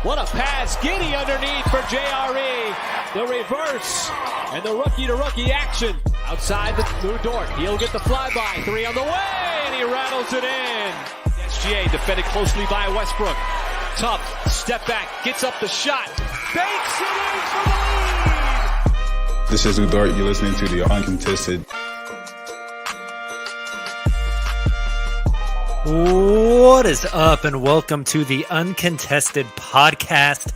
What a pass. Giddy underneath for JRE. The reverse and the rookie-to-rookie action. Outside the Lou Dort. He'll get the flyby. 3 on the way, and he rattles it in. SGA defended closely by Westbrook. Tough. Step back. Gets up the shot. Banks it in for the lead. This is Lou Dort. You're listening to the Uncontested. What is up, and welcome to the Uncontested podcast.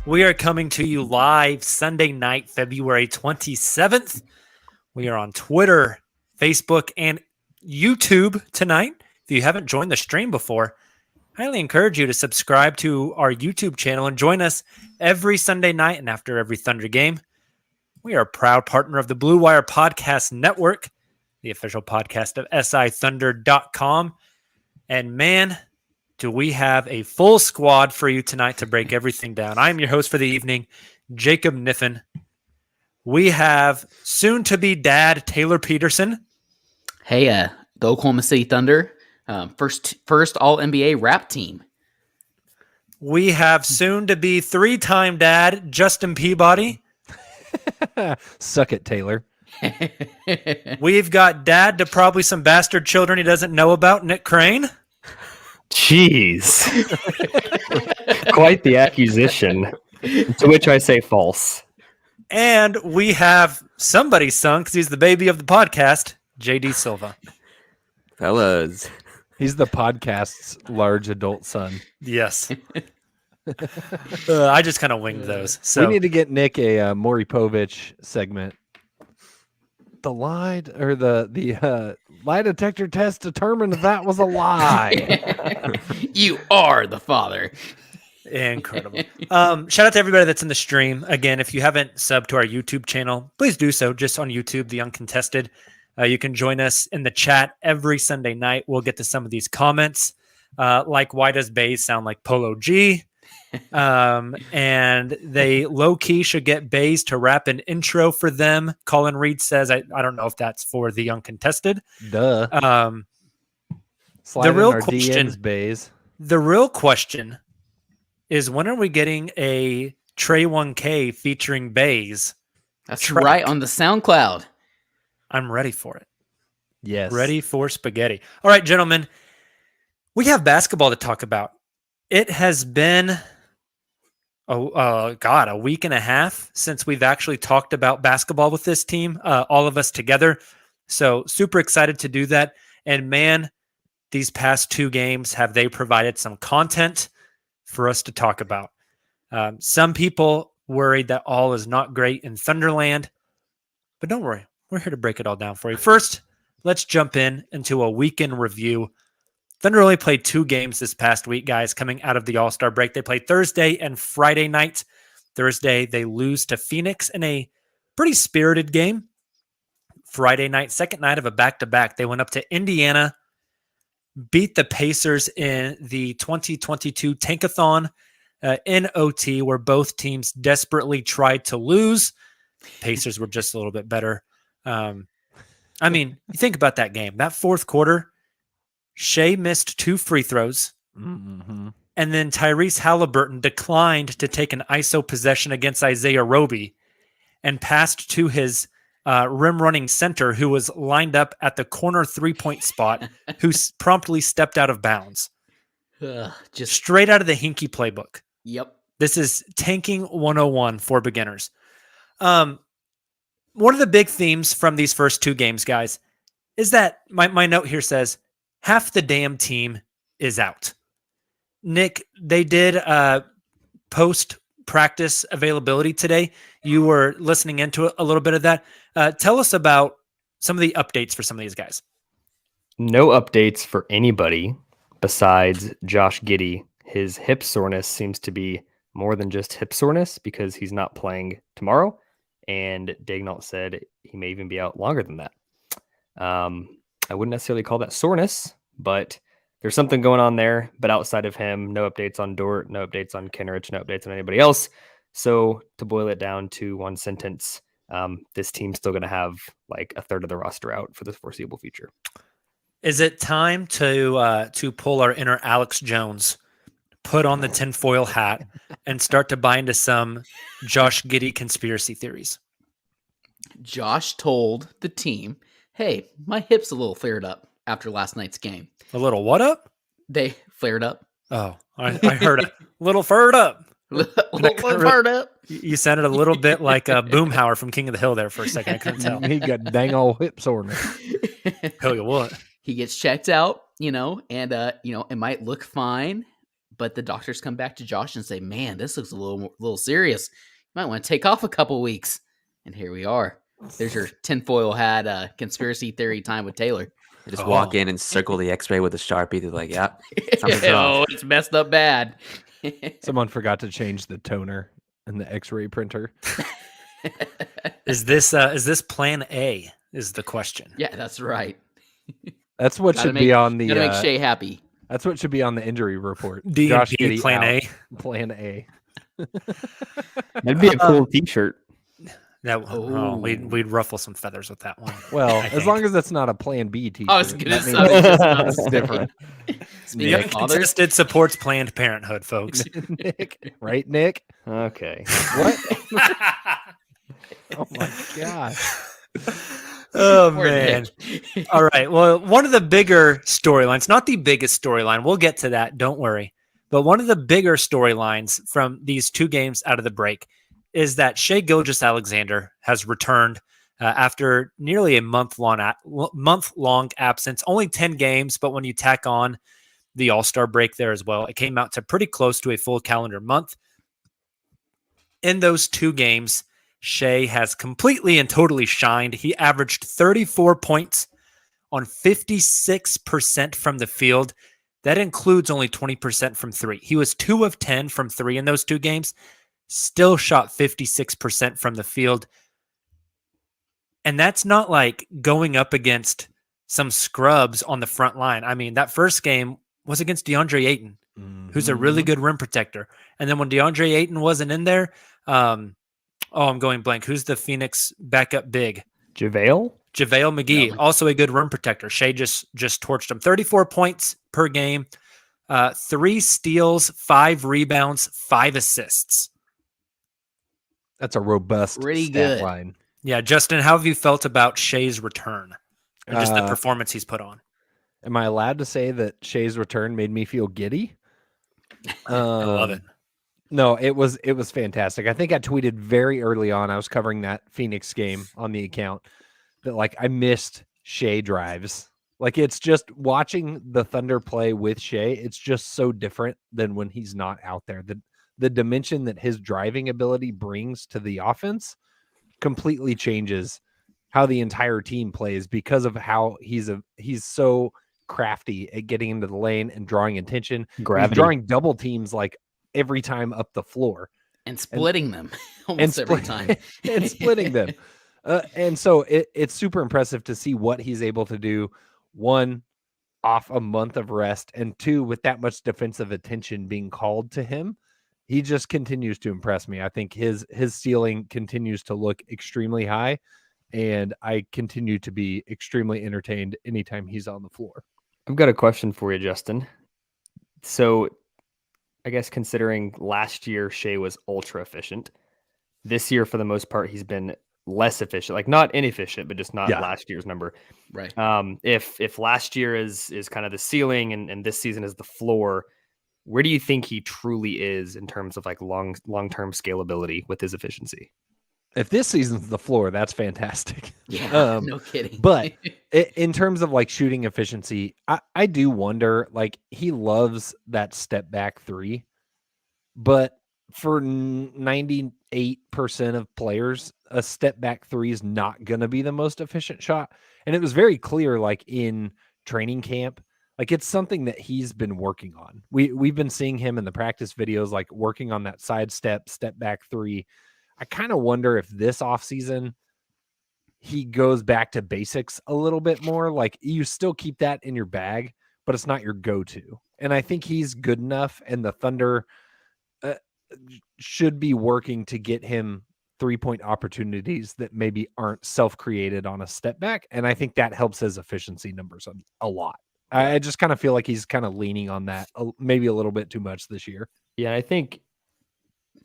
We are coming to you live Sunday night, February 27th. We are on Twitter, Facebook, and YouTube tonight. If you haven't joined the stream before, I highly encourage you to subscribe to our YouTube channel and join us every Sunday night and after every Thunder game. We are a proud partner of the Blue Wire Podcast Network, the official podcast of SIThunder.com. And man, do we have a full squad for you tonight to break everything down. I'm your host for the evening, Jacob Niffen. We have soon-to-be dad, Taylor Peterson. Hey, the Oklahoma City Thunder, first All-NBA rap team. We have soon-to-be three-time dad, Justin Peabody. Suck it, Taylor. We've got dad to probably some bastard children he doesn't know about, Nick Crane. Jeez. Quite the accusation, to which I say false. And we have somebody's son, because he's the baby of the podcast, JD Silva. Fellas. He's the podcast's large adult son. Yes. I just kind of winged those. So we need to get Nick a Maury Povich segment. The lie or the lie detector test determined that was a lie. You are the father. Incredible. Shout out to everybody that's in the stream. Again, if you haven't subbed to our YouTube channel, please do so. Just on YouTube, the Uncontested. You can join us in the chat every Sunday night. We'll get to some of these comments. Like, why does Baze sound like Polo G? And they low-key should get Baze to rap an intro for them. Colin Reed says, I don't know if that's for the Uncontested. Duh. The real question, DMs, Baze. The real question is, when are we getting a Trey 1K featuring Baze? That's track? right, on the SoundCloud. I'm ready for it. Yes. Ready for spaghetti. All right, gentlemen, we have basketball to talk about. It has been, a week and a half since we've actually talked about basketball with this team, all of us together. So super excited to do that. And man, these past two games, have they provided some content for us to talk about. Some people worried that all is not great in Thunderland, but don't worry. We're here to break it all down for you. First, let's jump into a weekend review. Thunder only played 2 games this past week, guys, coming out of the All-Star break. They played Thursday and Friday night. Thursday, they lose to Phoenix in a pretty spirited game. Friday night, second night of a back-to-back, they went up to Indiana, beat the Pacers in the 2022 Tankathon in OT, where both teams desperately tried to lose. Pacers were just a little bit better. You think about that game. That fourth quarter, Shea missed 2 free throws, and then Tyrese Halliburton declined to take an ISO possession against Isaiah Roby and passed to his rim-running center, who was lined up at the corner three-point spot, who promptly stepped out of bounds. Just straight out of the Hinkie playbook. Yep. This is tanking 101 for beginners. One of the big themes from these first 2 games, guys, is that my note here says, half the damn team is out. Nick, they did post-practice availability today. You were listening into a little bit of that. Tell us about some of the updates for some of these guys. No updates for anybody besides Josh Giddey. His hip soreness seems to be more than just hip soreness, because he's not playing tomorrow. And Daignault said he may even be out longer than that. I wouldn't necessarily call that soreness, but there's something going on there. But outside of him, no updates on Dort, no updates on Kenrich, no updates on anybody else. So to boil it down to one sentence, this team's still going to have like a third of the roster out for the foreseeable future. Is it time to pull our inner Alex Jones, put on the tinfoil hat and start to buy into some Josh Giddey conspiracy theories? Josh told the team, "Hey, my hip's a little flared up after last night's game." A little what up? They flared up. Oh, I heard a little furred up. Flared up. You sounded a little bit like Boomhauer from King of the Hill there for a second. I couldn't tell. He got dang old hip soreness. Tell you what. He gets checked out, and it might look fine, but the doctors come back to Josh and say, "Man, this looks a little serious. You might want to take off a couple weeks." And here we are. There's your tinfoil hat conspiracy theory time with Taylor. They just walk in and circle the X-ray with a Sharpie. They're like, "Yeah, something's Oh, wrong." it's messed up bad. Someone forgot to change the toner in the X-ray printer. Is this plan A? Is the question. Yeah, that's right. That's what should be on the. Gotta make Shay happy. That's what should be on the injury report. DNP Giddey plan out. A. Plan A. That'd be a cool T-shirt. We'd ruffle some feathers with that one. Well, I as think. long as it's not a Plan B T-shirt. I was gonna that say, means it's it's different. Speaking of fathers, Uncontested supports Planned Parenthood, folks. Nick, right, Nick? Okay. What? Oh my god! Oh Poor man. Nick. All right. Well, one of the bigger storylines, not the biggest storyline, we'll get to that, don't worry. But one of the bigger storylines from these two games out of the break is that Shai Gilgeous-Alexander has returned after nearly a month-long absence. Only 10 games, but when you tack on the All-Star break there as well, it came out to pretty close to a full calendar month. In those two games, Shai has completely and totally shined. He averaged 34 points on 56% from the field. That includes only 20% from three. He was 2 of 10 from three in those two games, still shot 56% from the field. And that's not like going up against some scrubs on the front line. I mean, that first game was against DeAndre Ayton, who's a really good rim protector. And then when DeAndre Ayton wasn't in there, I'm going blank. Who's the Phoenix backup big? JaVale McGee, also a good rim protector. Shai just torched him. 34 points per game, 3 steals, 5 rebounds, 5 assists. That's a robust Pretty stat good. line. Yeah, Justin, how have you felt about Shai's return? Or just the performance he's put on? Am I allowed to say that Shai's return made me feel giddy? I love it. No, it was fantastic. I think I tweeted very early on. I was covering that Phoenix game on the account that like I missed Shai drives. Like it's just watching the Thunder play with Shai. It's just so different than when he's not out there. The dimension that his driving ability brings to the offense completely changes how the entire team plays because of how he's so crafty at getting into the lane and drawing attention. Gravity. He's drawing double teams like every time up the floor And splitting them almost every time. and splitting them. And so it's super impressive to see what he's able to do. One, off a month of rest, and two, with that much defensive attention being called to him, he just continues to impress me. I think his ceiling continues to look extremely high, and I continue to be extremely entertained anytime he's on the floor. I've got a question for you, Justin. So I guess considering last year Shai was ultra efficient, this year for the most part he's been less efficient, like not inefficient, but just not last year's number. Right. If last year is kind of the ceiling and this season is the floor, where do you think he truly is in terms of like long-term scalability with his efficiency? If this season's the floor, that's fantastic. Yeah, no kidding. But in terms of like shooting efficiency, I do wonder, like he loves that step back three, but for 98% of players, a step back three is not going to be the most efficient shot. And it was very clear, like in training camp, like it's something that he's been working on. We've been seeing him in the practice videos, like working on that side step back three. I kind of wonder if this offseason he goes back to basics a little bit more. Like you still keep that in your bag, but it's not your go-to. And I think he's good enough, and the Thunder should be working to get him 3-point opportunities that maybe aren't self-created on a step back. And I think that helps his efficiency numbers a lot. I just kind of feel like he's kind of leaning on that maybe a little bit too much this year. Yeah, I think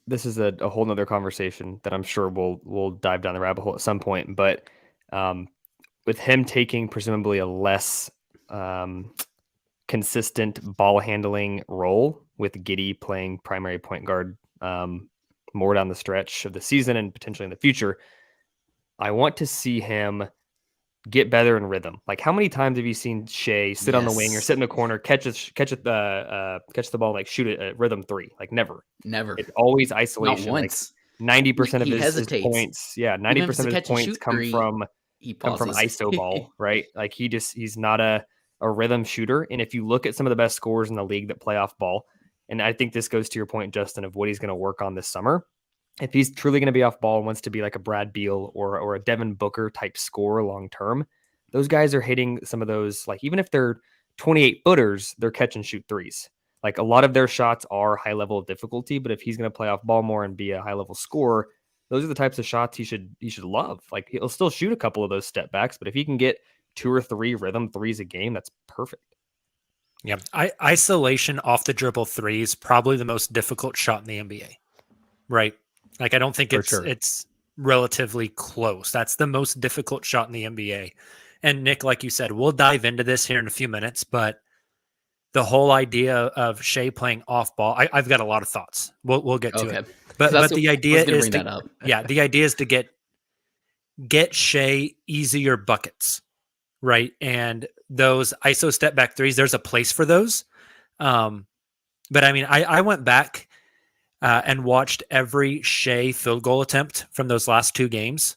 this is a whole nother conversation that I'm sure we'll dive down the rabbit hole at some point. But with him taking presumably a less consistent ball handling role, with Giddy playing primary point guard more down the stretch of the season and potentially in the future, I want to see him get better in rhythm. Like, how many times have you seen Shea sit on the wing or sit in the corner, catch the ball, like shoot it at rhythm three? Like, never. It's always isolation. Not once. Like 90% of his points. Yeah, 90% of his points come from ISO ball, right? Like he's not a rhythm shooter. And if you look at some of the best scorers in the league that play off ball, and I think this goes to your point, Justin, of what he's going to work on this summer. If he's truly going to be off ball and wants to be like a Brad Beal or a Devin Booker type scorer long term, those guys are hitting some of those, like, even if they're 28 footers, they're catch and shoot threes. Like, a lot of their shots are high level of difficulty, but if he's going to play off ball more and be a high level scorer, those are the types of shots he should love. Like, he'll still shoot a couple of those step backs, but if he can get 2 or 3 rhythm threes a game, that's perfect. Yeah, isolation off the dribble three is probably the most difficult shot in the NBA, right? Like, I don't think it's relatively close. That's the most difficult shot in the NBA. And Nick, like you said, we'll dive into this here in a few minutes, but the whole idea of Shea playing off ball, I've got a lot of thoughts. We'll get to it. But the idea is the idea is to get Shea easier buckets, right? And those ISO step back threes, there's a place for those. But I mean, I went back and watched every Shea field goal attempt from those last 2 games.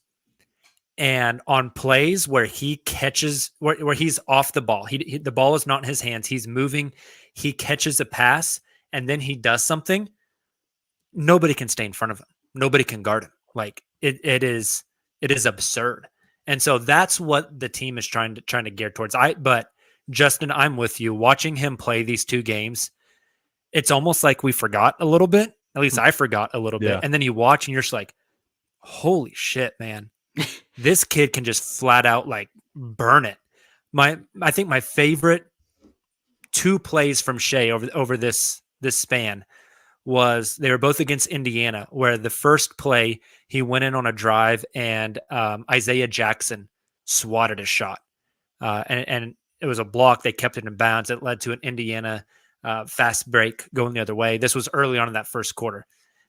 And on plays where he catches, where he's off the ball, the ball is not in his hands, he's moving, he catches a pass, and then he does something, nobody can stay in front of him. Nobody can guard him. Like, it is absurd. And so that's what the team is trying to gear towards. But Justin, I'm with you. Watching him play these 2 games, it's almost like we forgot a little bit. At least I forgot a little bit. And then you watch and you're just like, holy shit, man. This kid can just flat out like burn it. I think my favorite 2 plays from Shea over this span was, they were both against Indiana, where the first play he went in on a drive and Isaiah Jackson swatted a shot, and it was a block. They kept it in bounds. It led to an Indiana fast break going the other way. This was early on in that first quarter.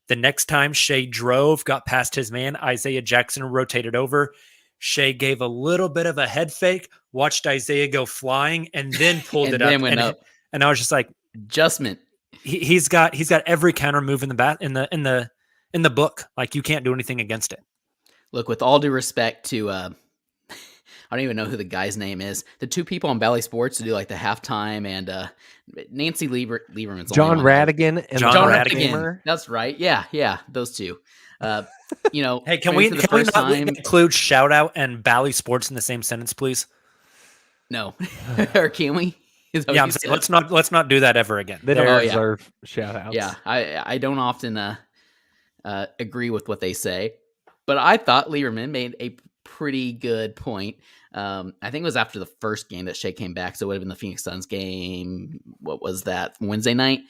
The next time Shea drove, got past his man, Isaiah Jackson rotated over. Shea gave a little bit of a head fake, watched Isaiah go flying, and then pulled it up. And I was just like, adjustment. He's got every counter move in the book. Like, you can't do anything against it. Look, with all due respect to I don't even know who the guy's name is. The 2 people on Bally Sports to do like the halftime, and Nancy Lieberman's John Radigan and John Radigan. That's right. Yeah, those 2. Hey, can we not include shout out and Bally Sports in the same sentence, please? No, or can we? Yeah, I'm saying, let's not do that ever again. They don't deserve shout outs. Yeah, I don't often agree with what they say, but I thought Lieberman made a pretty good point. I think it was after the first game that Shea came back, so it would have been the Phoenix Suns game. What was that, Wednesday night?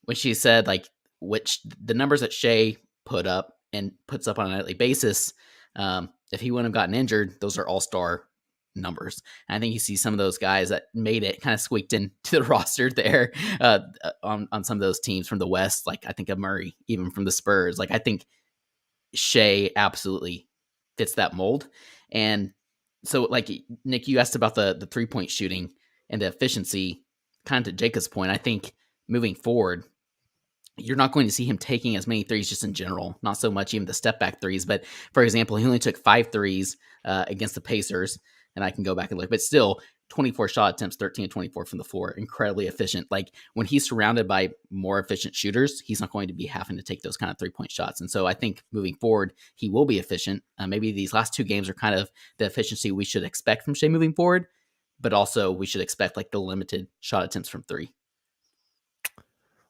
When she said, like, which the numbers that Shea put up and puts up on a nightly basis, if he wouldn't have gotten injured, those are all-star numbers. And I think you see some of those guys that made it kind of squeaked into the roster there on some of those teams from the West. Like, I think of Murray, even from the Spurs. Like, I think Shea absolutely fits that mold. And so, like, Nick, you asked about the 3-point shooting and the efficiency. Kind of to Jacob's point, I think moving forward, you're not going to see him taking as many threes just in general, not so much even the step back threes. But for example, he only took 5 threes against the Pacers, and I can go back and look, but still 24 shot attempts, 13 and 24 from the floor, incredibly efficient. Like, when he's surrounded by more efficient shooters, he's not going to be having to take those kind of 3-point shots. And so I think moving forward, he will be efficient. Maybe these last 2 games are kind of the efficiency we should expect from Shea moving forward, but also we should expect like the limited shot attempts from 3.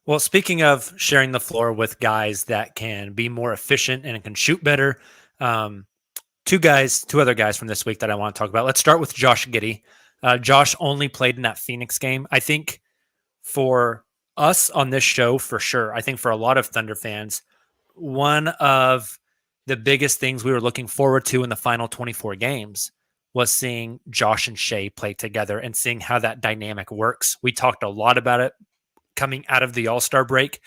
Well, speaking of sharing the floor with guys that can be more efficient and can shoot better, 2 other guys from this week that I want to talk about. Let's start with Josh Giddey. Josh only played in that Phoenix game. I think for us on this show, for sure, I think for a lot of Thunder fans, one of the biggest things we were looking forward to in the final 24 games was seeing Josh and Shea play together and seeing how that dynamic works. We talked a lot about it coming out of the All-Star break.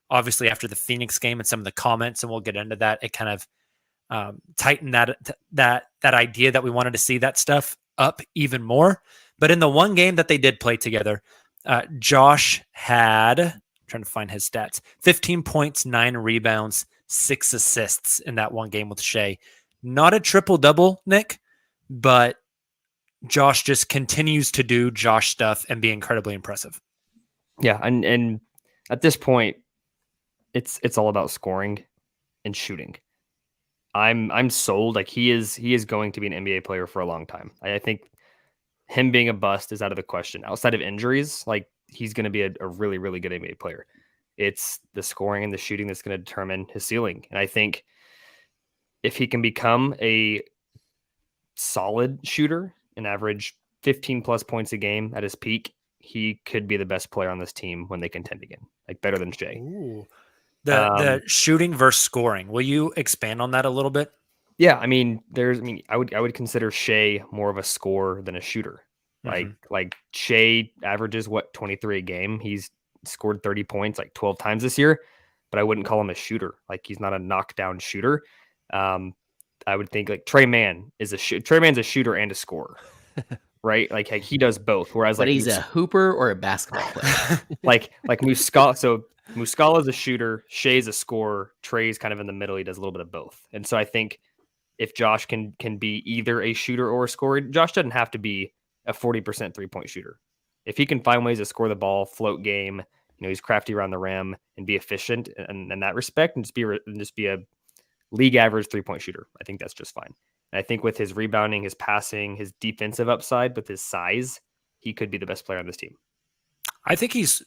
Obviously, after the Phoenix game and some of the comments, and we'll get into that, it kind of tightened that idea that we wanted to see that stuff up even more. But in the one game that they did play together, Josh had, I'm trying to find his stats, 15 points, 9 rebounds, 6 assists in that one game with Shea. Not a triple-double, Nick, but Josh just continues to do Josh stuff and be incredibly impressive. Yeah, and at this point, it's all about scoring and shooting. I'm sold. Like he is going to be an NBA player for a long time. I think him being a bust is out of the question. Outside of injuries, like he's going to be a really, really good NBA player. It's the scoring and the shooting that's going to determine his ceiling. And I think if he can become a solid shooter and average 15 plus points a game at his peak, he could be the best player on this team when they contend again, like better than Shea. Ooh. The shooting versus scoring. Will you expand on that a little bit? Yeah, I mean, I would consider Shea more of a scorer than a shooter. Like Shea averages 23 a game. He's scored 30 points like 12 times this year, but I wouldn't call him a shooter. Like he's not a knockdown shooter. I would think like Trey Man's a shooter and a scorer. Right? Like he does both. Whereas But like he's a hooper or a basketball player. like Muscala. So Muscala's a shooter, Shea's a scorer, Trey's kind of in the middle. He does a little bit of both. And so I think if Josh can be either a shooter or a scorer, Josh doesn't have to be a 40% 3-point shooter. If he can find ways to score the ball, float game, he's crafty around the rim and be efficient in that respect, and just be a league average 3-point shooter, I think that's just fine. And I think with his rebounding, his passing, his defensive upside, with his size, he could be the best player on this team. I think he's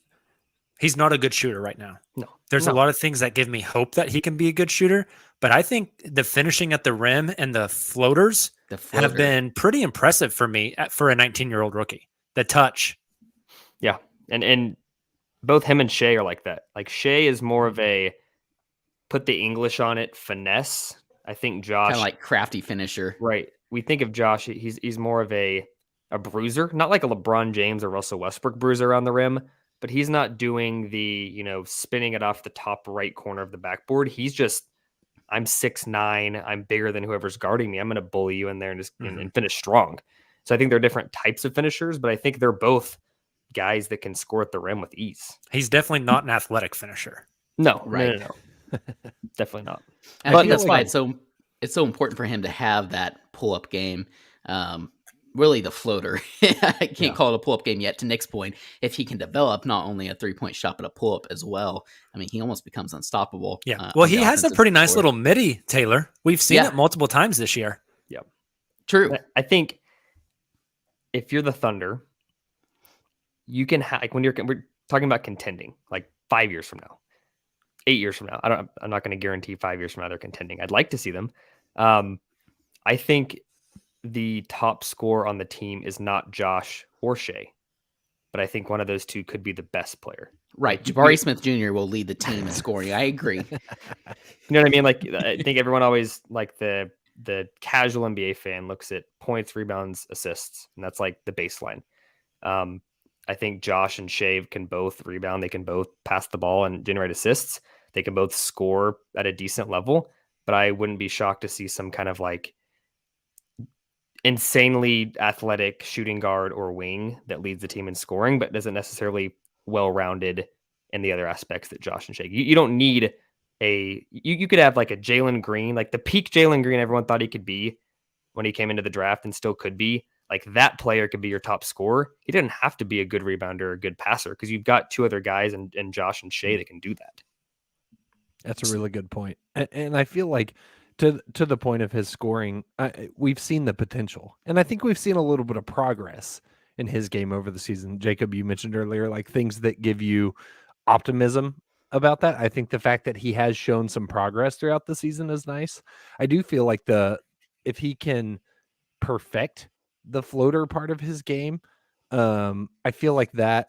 not a good shooter right now. No. There's a lot of things that give me hope that he can be a good shooter, but I think the finishing at the rim and the floaters have been pretty impressive for me for a 19-year-old rookie. The touch. Yeah. And both him and Shea are like that. Like Shea is more of a put the English on it finesse. I think Josh kind of like crafty finisher. Right. We think of Josh, he's more of a bruiser, not like a LeBron James or Russell Westbrook bruiser around the rim, but he's not doing the, spinning it off the top right corner of the backboard. He's just, I'm 6'9", I'm bigger than whoever's guarding me. I'm going to bully you in there and just and finish strong. So I think they're different types of finishers, but I think they're both guys that can score at the rim with ease. He's definitely not an athletic finisher. No, right. No. Definitely not. And I think that's why it's so important for him to have that pull-up game. Really the floater. I can't call it a pull-up game yet, to Nick's point. If he can develop not only a 3-point shot, but a pull-up as well, I mean, he almost becomes unstoppable. Yeah. Well, he has a pretty nice little midi, Taylor. We've seen it multiple times this year. Yeah. True. I think if you're the Thunder, you can have, like, we're talking about contending, like 5 years from now, 8 years from now. I'm not going to guarantee 5 years from now they're contending. I'd like to see them. I think the top scorer on the team is not Josh or Shea, but I think one of those two could be the best player. Right. Jabari Smith Jr. will lead the team in scoring. I agree. You know what I mean? Like, I think everyone always, like, the casual NBA fan looks at points, rebounds, assists, and that's like the baseline. I think Josh and Shea can both rebound. They can both pass the ball and generate assists. They can both score at a decent level, but I wouldn't be shocked to see some kind of like insanely athletic shooting guard or wing that leads the team in scoring, but isn't necessarily well-rounded in the other aspects that Josh and Shea. You don't need you could have like a Jalen Green, like the peak Jalen Green everyone thought he could be when he came into the draft and still could be. Like that player could be your top scorer. He didn't have to be a good rebounder or a good passer because you've got two other guys and Josh and Shea that can do that. That's a really good point. And I feel like to the point of his scoring, we've seen the potential. And I think we've seen a little bit of progress in his game over the season. Jacob, you mentioned earlier, like things that give you optimism about that. I think the fact that he has shown some progress throughout the season is nice. I do feel like if he can perfect the floater part of his game. I feel like that.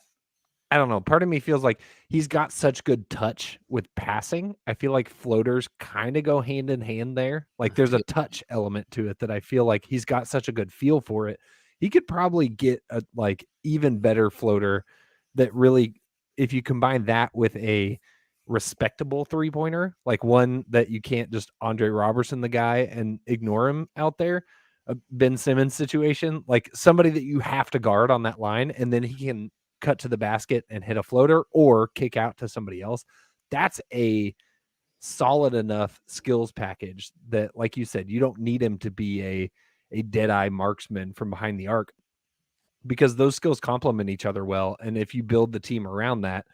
I don't know. Part of me feels like he's got such good touch with passing. I feel like floaters kind of go hand in hand there. Like there's a touch element to it that I feel like he's got such a good feel for it. He could probably get a like even better floater that really, if you combine that with a respectable 3-pointer, like one that you can't just Andre Robertson the guy and ignore him out there, a Ben Simmons situation, like somebody that you have to guard on that line, and then he can cut to the basket and hit a floater or kick out to somebody else. That's a solid enough skills package that, like you said, you don't need him to be a dead-eye marksman from behind the arc, because those skills complement each other well. And if you build the team around that,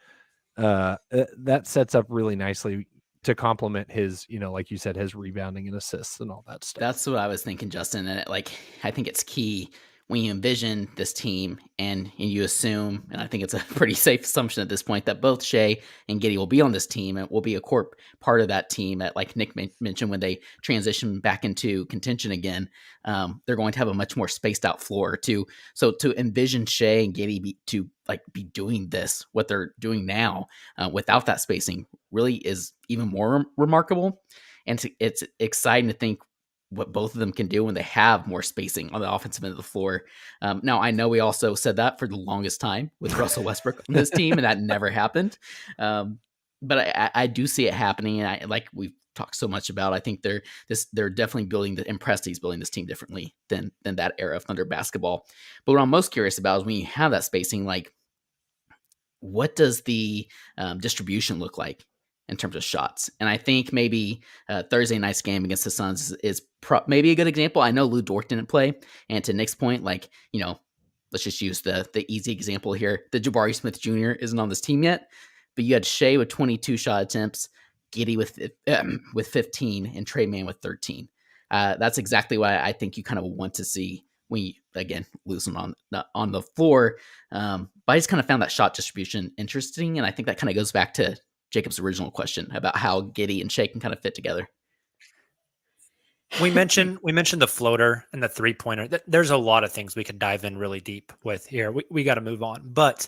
that sets up really nicely to complement his, like you said, his rebounding and assists and all that stuff. That's what I was thinking, Justin. And I think it's key when you envision this team and you assume, and I think it's a pretty safe assumption at this point, that both Shea and Giddey will be on this team and will be a core part of that team. That, like Nick mentioned, when they transition back into contention again, they're going to have a much more spaced out floor too. So to envision Shea and Giddey be doing this, what they're doing now, without that spacing, really is even more remarkable. And it's exciting to think what both of them can do when they have more spacing on the offensive end of the floor. Now, I know we also said that for the longest time with Russell Westbrook on this team, and that never happened. But I do see it happening, and like we've talked so much about, I think they're definitely building Presti's building this team differently than that era of Thunder basketball. But what I'm most curious about is when you have that spacing, like what does the distribution look like in terms of shots? And I think maybe Thursday night's game against the Suns is maybe a good example. I know Lou Dort didn't play, and to Nick's point, like, let's just use the easy example here. The Jabari Smith Jr. isn't on this team yet, but you had Shea with 22 shot attempts, Giddey with 15, and Trey Mann with 13. That's exactly what I think you kind of want to see when you, again, lose them on the floor. But I just kind of found that shot distribution interesting, and I think that kind of goes back to Jacob's original question about how Giddey and Shea can kind of fit together. We mentioned the floater and the 3-pointer. There's a lot of things we could dive in really deep with here. We got to move on, but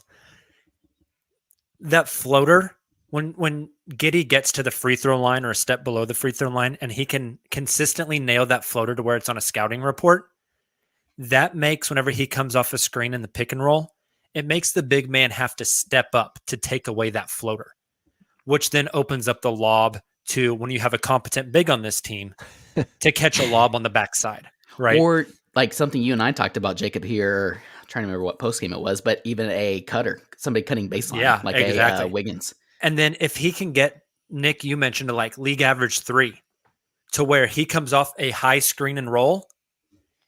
that floater, when Giddey gets to the free throw line or a step below the free throw line, and he can consistently nail that floater to where it's on a scouting report, that makes, whenever he comes off a screen in the pick and roll, it makes the big man have to step up to take away that floater, which then opens up the lob to, when you have a competent big on this team, to catch a lob on the backside, right? Or like something you and I talked about, Jacob, here. I'm trying to remember what post game it was, but even a cutter, somebody cutting baseline, like exactly. A Wiggins. And then if he can get, Nick, you mentioned a like league average 3, to where he comes off a high screen and roll.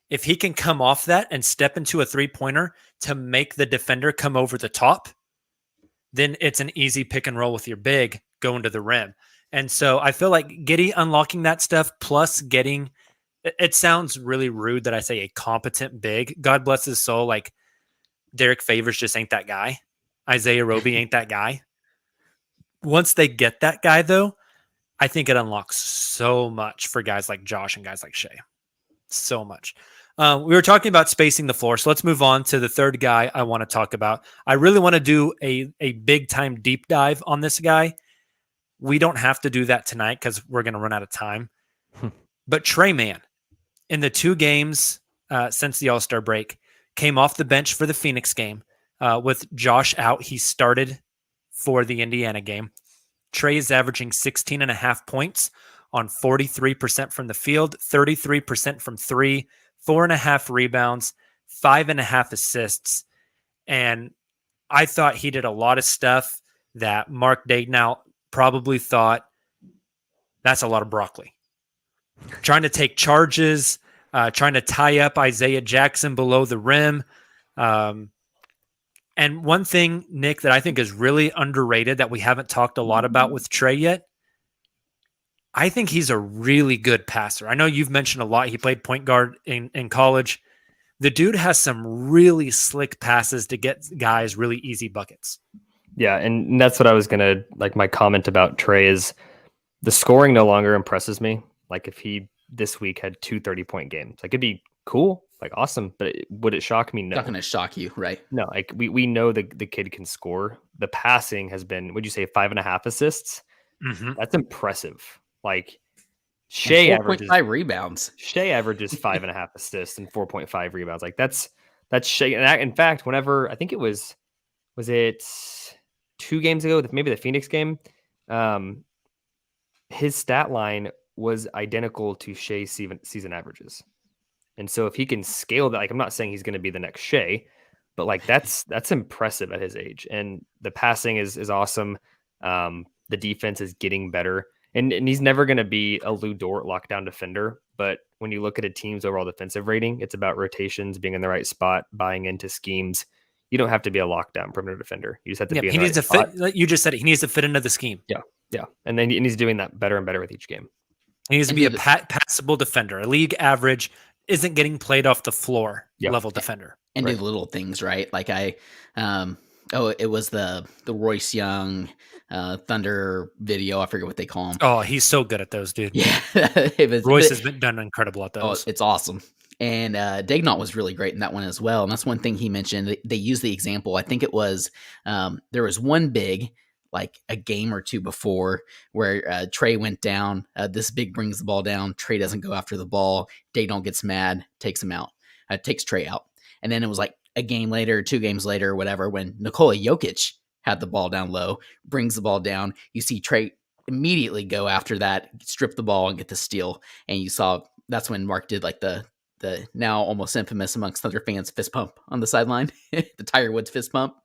If he can come off that and step into a 3-pointer to make the defender come over the top, then it's an easy pick and roll with your big going to the rim. And so I feel like Giddey unlocking that stuff, plus getting, it sounds really rude that I say a competent big. God bless his soul. Like Derek Favors just ain't that guy. Isaiah Roby ain't that guy. Once they get that guy, though, I think it unlocks so much for guys like Josh and guys like Shea. So much. We were talking about spacing the floor, so let's move on to the third guy I want to talk about. I really want to do a big time deep dive on this guy. We don't have to do that tonight because we're going to run out of time. But Trey Mann, in the 2 games since the All-Star break, came off the bench for the Phoenix game. With Josh out, he started for the Indiana game. Trey is averaging 16.5 points on 43% from the field, 33% from 3, 4.5 rebounds, 5.5 assists. And I thought he did a lot of stuff that Mark Daigneault probably thought, that's a lot of broccoli. Trying to take charges, trying to tie up Isaiah Jackson below the rim. And one thing, Nick, that I think is really underrated that we haven't talked a lot about with Trey yet, I think he's a really good passer. I know you've mentioned a lot. He played point guard in college. The dude has some really slick passes to get guys really easy buckets. Yeah, and that's what I was going to, like, my comment about Trey is the scoring no longer impresses me. Like, if he this week had 2 30-point games, like, it'd be cool, like awesome. But would it shock me? No. Not going to shock you, right? No, like we know the kid can score. The passing has been, would you say 5.5 assists? Mm-hmm. That's impressive. Like And Shea averages 4.5 rebounds. 5.5 assists and 4.5 rebounds. Like that's Shea. And in fact, whenever I think it was it 2 games ago, maybe the Phoenix game, his stat line was identical to Shea's season averages. And so if he can scale that, like I'm not saying he's going to be the next Shea, but like that's impressive at his age. And the passing is awesome. The defense is getting better. And he's never going to be a Lou Dort lockdown defender. But when you look at a team's overall defensive rating, it's about rotations, being in the right spot, buying into schemes. You don't have to be a lockdown perimeter defender. You just have to be in he the needs right to spot. fit. Like you just said it. He needs to fit into the scheme. Yeah. And he's doing that better and better with each game. He needs to be a passable defender. A league average isn't getting played off the floor level defender. And do little things, right? Like it was the Royce Young Thunder video. I forget what they call him. Oh, he's so good at those, dude. Yeah. Royce has been done incredible at those. Oh, it's awesome. And Dagnall was really great in that one as well. And that's one thing he mentioned. They used the example. I think it was there was one big, like a game or two before, where Trey went down. This big brings the ball down. Trey doesn't go after the ball. Dagnall gets mad, takes him out, takes Trey out. And then it was like a game later, 2 games later, or whatever, when Nikola Jokic had the ball down low, brings the ball down. You see Trey immediately go after that, strip the ball, and get the steal. And you saw that's when Mark did like the now almost infamous amongst Thunder fans fist pump on the sideline, the Tiger Woods fist pump.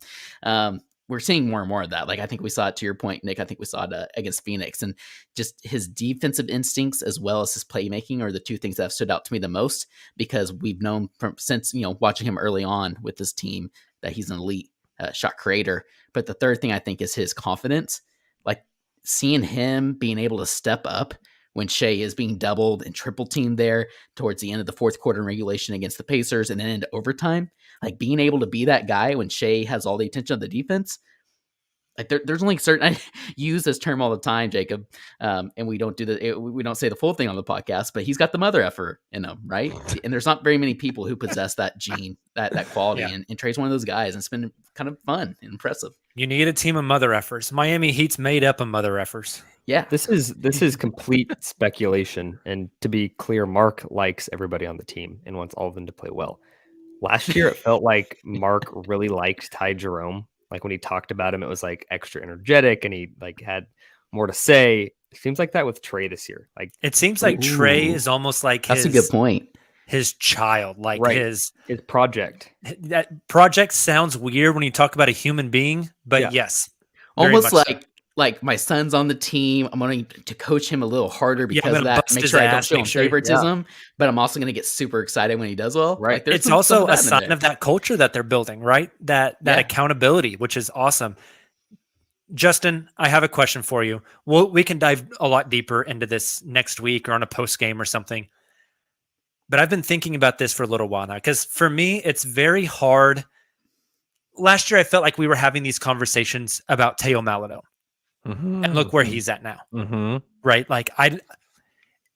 We're seeing more and more of that. Like I think we saw it, to your point, Nick. I think we saw it against Phoenix, and just his defensive instincts as well as his playmaking are the 2 things that have stood out to me the most, because we've known since watching him early on with this team that he's an elite shot creator. But the third thing I think is his confidence. Like seeing him being able to step up when Shea is being doubled and triple teamed there towards the end of the 4th quarter in regulation against the Pacers and then into overtime, like being able to be that guy when Shea has all the attention of the defense. Like there's only certain, I use this term all the time, Jacob, and we don't we don't say the full thing on the podcast, but he's got the mother effer in him, right? And there's not very many people who possess that gene, that quality, and Trey's one of those guys, and it's been kind of fun and impressive. You need a team of mother effers. Miami Heat's made up of mother effers. Yeah, this is complete speculation, and to be clear, Mark likes everybody on the team and wants all of them to play well. Last year, it felt like Mark really liked Ty Jerome. Like when he talked about him, it was like extra energetic, and he like had more to say. It seems like that with Trey this year. Like it seems like Trey is almost like that's a good point. His child, like his project. That project sounds weird when you talk about a human being, but yes, almost like my son's on the team. I'm going to coach him a little harder because of that. Make sure I don't show him favoritism, but I'm also going to get super excited when he does well. Right. Like, it's also a sign of that culture that they're building, right? That accountability, which is awesome. Justin, I have a question for you. We can dive a lot deeper into this next week or on a post game or something. But I've been thinking about this for a little while now, because for me, it's very hard. Last year, I felt like we were having these conversations about Teo Maladon. Mm-hmm. And look where he's at now, right? Like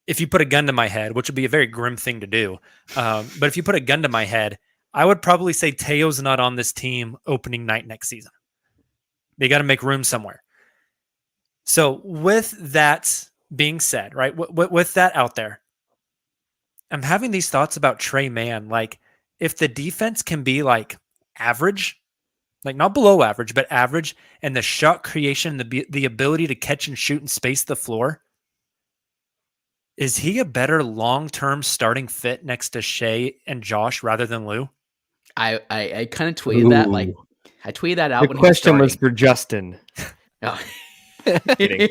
if you put a gun to my head, which would be a very grim thing to do, but if you put a gun to my head, I would probably say Teo's not on this team opening night next season. They got to make room somewhere. So with that being said, right, with that out there, I'm having these thoughts about Trey Mann. Like if the defense can be like average, like not below average, but average, and the shot creation, the ability to catch and shoot and space the floor, is he a better long-term starting fit next to Shea and Josh rather than Lou? I kind of tweeted that. Like I tweeted that out. The when question he was for Justin. Oh. Kidding.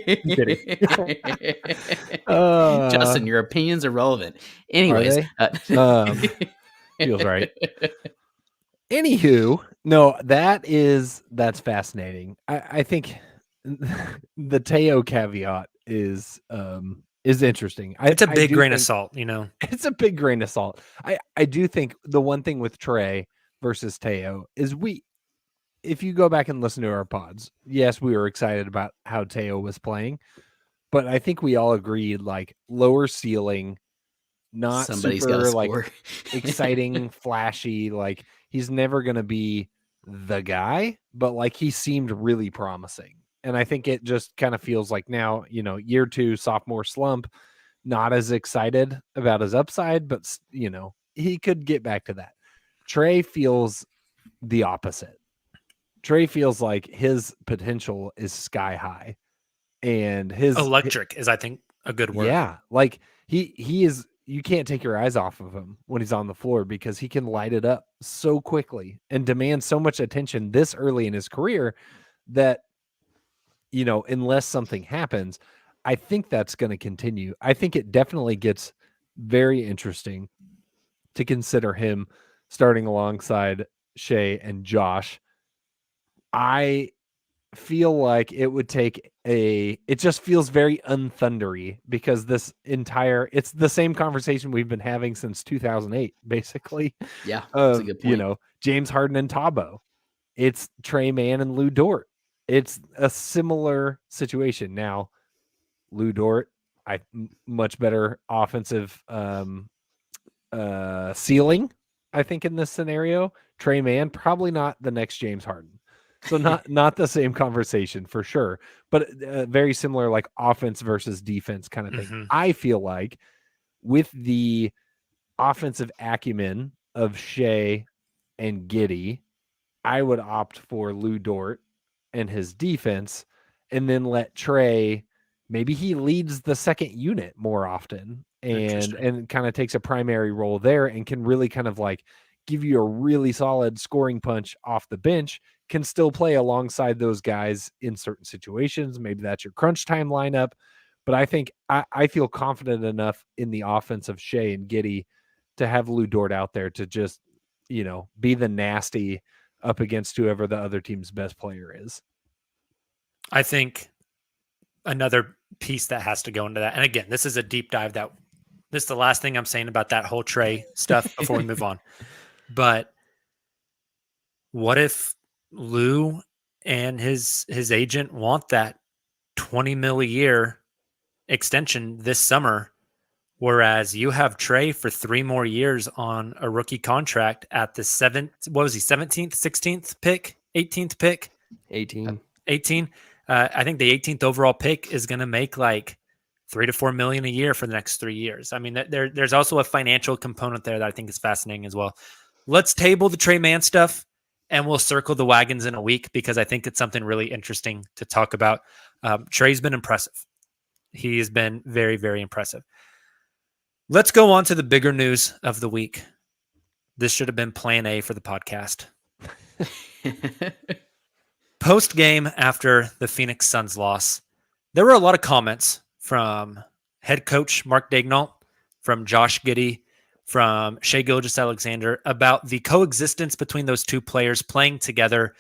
Justin, your opinions are relevant. Anyways, feels right. Anywho, no, that's fascinating. I think the Teo caveat is interesting. It's a big grain of salt, you know. It's a big grain of salt. I do think the one thing with Trey versus Teo is if you go back and listen to our pods, yes, we were excited about how Teo was playing, but I think we all agreed like lower ceiling, not Somebody's got to super like score. exciting, flashy. Like he's never going to be the guy, but like he seemed really promising. And I think it just kind of feels like now, year 2 sophomore slump, not as excited about his upside, but he could get back to that. Trey feels the opposite. Trey feels like his potential is sky high, and his Electric is, I think, a good word. yeah, like he is. You can't take your eyes off of him when he's on the floor because he can light it up so quickly and demand so much attention this early in his career that, unless something happens, I think that's going to continue. I think it definitely gets very interesting to consider him starting alongside Shea and Josh. I feel like it would take it just feels very unthundery because it's the same conversation we've been having since 2008, basically. Yeah, that's a good point. James Harden and Tabo. It's Trey Mann and Lou Dort. It's a similar situation. Now, Lou Dort, much better offensive ceiling, I think, in this scenario. Trey Mann, probably not the next James Harden. So not the same conversation for sure, but very similar, like offense versus defense kind of thing. Mm-hmm. I feel like with the offensive acumen of Shea and Giddey, I would opt for Lou Dort and his defense, and then let Trey, maybe he leads the second unit more often and kind of takes a primary role there and can really kind of like give you a really solid scoring punch off the bench, can still play alongside those guys in certain situations. Maybe that's your crunch time lineup. But I think I feel confident enough in the offense of Shea and Giddey to have Lou Dort out there to just, be the nasty up against whoever the other team's best player is. I think another piece that has to go into that, and again, this is a deep dive this is the last thing I'm saying about that whole Trey stuff before we move on. But what if Lou and his agent want that $20 million a year extension this summer, whereas you have Trey for 3 more years on a rookie contract at the 17th, 16th pick, 18th pick? 18. 18. I think the 18th overall pick is going to make like $3 to $4 million a year for the next 3 years. I mean, there's also a financial component there that I think is fascinating as well. Let's table the Trey Mann stuff, and we'll circle the wagons in a week because I think it's something really interesting to talk about. Trey's been impressive. He has been very, very impressive. Let's go on to the bigger news of the week. This should have been plan A for the podcast. Post game after the Phoenix Suns loss, there were a lot of comments from head coach Mark Daigneault, from Josh Giddey, from Shai Gilgeous-Alexander about the coexistence between those two players playing together.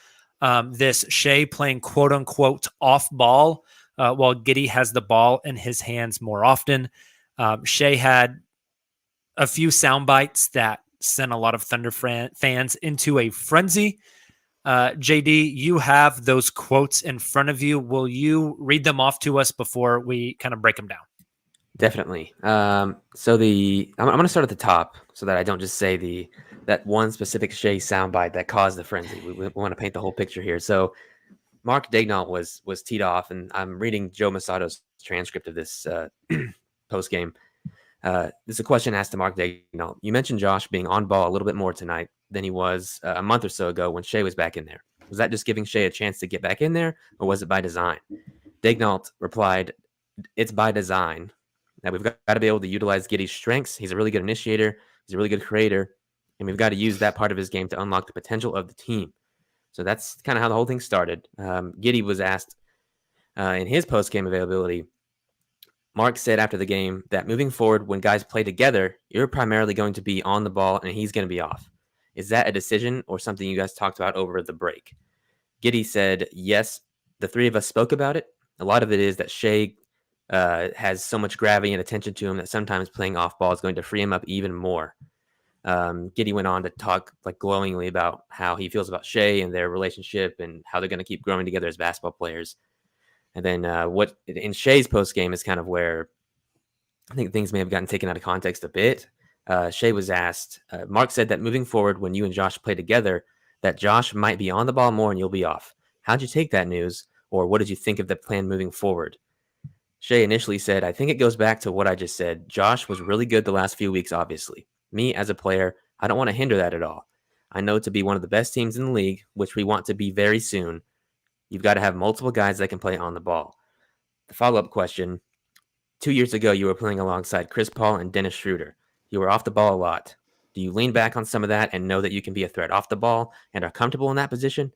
This Shai playing quote unquote off ball while Giddey has the ball in his hands more often. Shai had a few sound bites that sent a lot of Thunder fans into a frenzy. JD, you have those quotes in front of you. Will you read them off to us before we kind of break them down? Definitely. I'm going to start at the top so that I don't just say that one specific Shai soundbite that caused the frenzy. We want to paint the whole picture here. So Mark Daigneault was teed off, and I'm reading Joe Masato's transcript of this post game. This is a question asked to Mark Daigneault. You mentioned Josh being on ball a little bit more tonight than he was a month or so ago when Shai was back in there. Was that just giving Shai a chance to get back in there, or was it by design? Daigneault replied, "It's by design. Now we've got to be able to utilize Giddey's strengths. He's a really good initiator. He's a really good creator, and we've got to use that part of his game to unlock the potential of the team." So that's kind of how the whole thing started. Giddey was asked in his post-game availability. Mark said after the game that moving forward, when guys play together, you're primarily going to be on the ball and he's going to be off. Is that a decision or something you guys talked about over the break? Giddey said, yes, the three of us spoke about it. A lot of it is that Shai has so much gravity and attention to him that sometimes playing off ball is going to free him up even more. Giddey went on to talk like glowingly about how he feels about Shai and their relationship and how they're going to keep growing together as basketball players. And then what in Shai's post game is kind of where I think things may have gotten taken out of context a bit. Shea was asked, Mark said that moving forward, when you and Josh play together, that Josh might be on the ball more and you'll be off. How'd you take that news? Or what did you think of the plan moving forward? Shea initially said, I think it goes back to what I just said. Josh was really good the last few weeks, obviously. Me, as a player, I don't want to hinder that at all. I know to be one of the best teams in the league, which we want to be very soon, you've got to have multiple guys that can play on the ball. The follow-up question, 2 years ago, you were playing alongside Chris Paul and Dennis Schroeder. You were off the ball a lot. Do you lean back on some of that and know that you can be a threat off the ball and are comfortable in that position?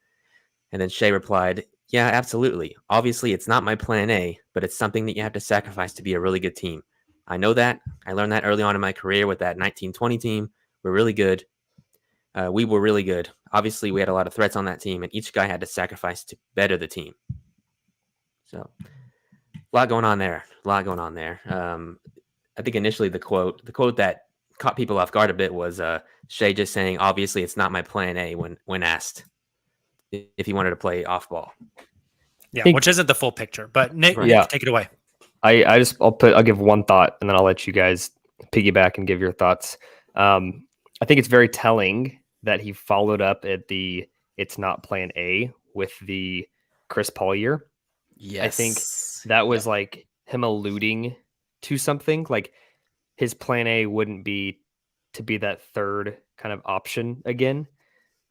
And then Shea replied, yeah, absolutely. Obviously, it's not my plan A, but it's something that you have to sacrifice to be a really good team. I know that. I learned that early on in my career with that 1920 team. We're really good. We were really good. Obviously, we had a lot of threats on that team, and each guy had to sacrifice to better the team. So, a lot going on there. I think initially the quote that caught people off guard a bit was Shea just saying, obviously, it's not my plan A when asked if he wanted to play off ball. Yeah, which isn't the full picture. But Nick, take it away. I'll give one thought and then I'll let you guys piggyback and give your thoughts. I think it's very telling that he followed up at the it's not plan A with the Chris Paul year. Yes. I think that was like him alluding to something. Like his plan A wouldn't be to be that third kind of option again.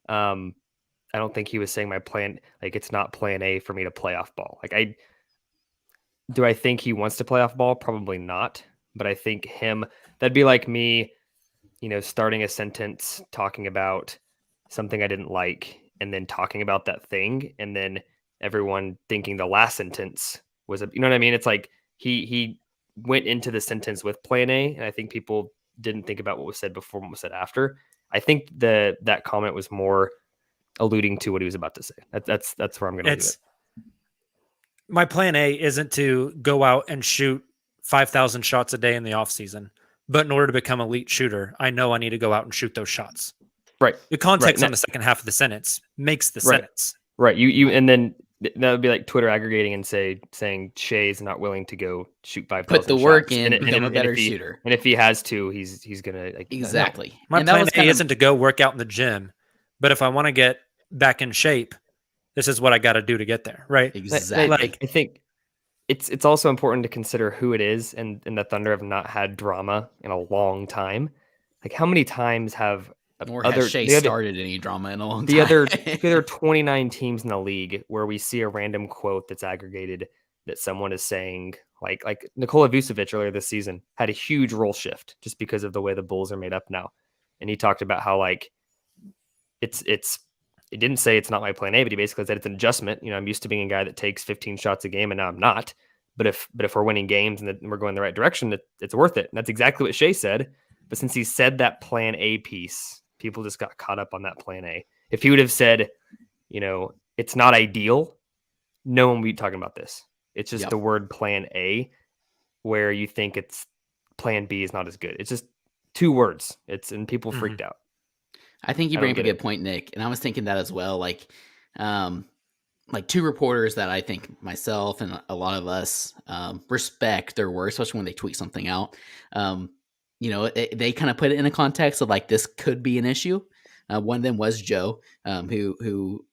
I don't think he was saying my plan, like it's not plan A for me to play off ball. Like do I think he wants to play off ball? Probably not. But I think that'd be like me, starting a sentence talking about something I didn't like and then talking about that thing. And then everyone thinking the last sentence was, you know what I mean? It's like he went into the sentence with plan A. And I think people didn't think about what was said before, what was said after. I think that comment was more alluding to what he was about to say. That's where I'm going to leave it. My plan A isn't to go out and shoot 5,000 shots a day in the off season, but in order to become elite shooter, I know I need to go out and shoot those shots. Right. The context on the second half of the sentence makes the sentence. Right. You and then that would be like Twitter aggregating and saying Shea's not willing to go shoot 5,000 shots. Put the work in, become a better shooter. And if he has to, he's going to exactly. My plan A isn't to go work out in the gym, but if I want to get back in shape, this is what I got to do to get there, right? Exactly. I think it's also important to consider who it is, and the Thunder have not had drama in a long time. Like how many times have Shea started any drama in a long time? The other 29 teams in the league where we see a random quote that's aggregated that someone is saying, like Nikola Vucevic earlier this season had a huge role shift just because of the way the Bulls are made up now, and he talked about how like it didn't say it's not my plan A, but he basically said it's an adjustment. I'm used to being a guy that takes 15 shots a game and now I'm not. But if we're winning games and we're going the right direction, it's worth it. And that's exactly what Shea said. But since he said that plan A piece, people just got caught up on that plan A. If he would have said, it's not ideal, no one would be talking about this. It's just the word plan A where you think it's plan B is not as good. It's just two words. And people freaked out. I think you bring up a good point, Nick. And I was thinking that as well. Like two reporters that I think myself and a lot of us respect their work, especially when they tweet something out. They kind of put it in a context of like, this could be an issue. One of them was Joe, who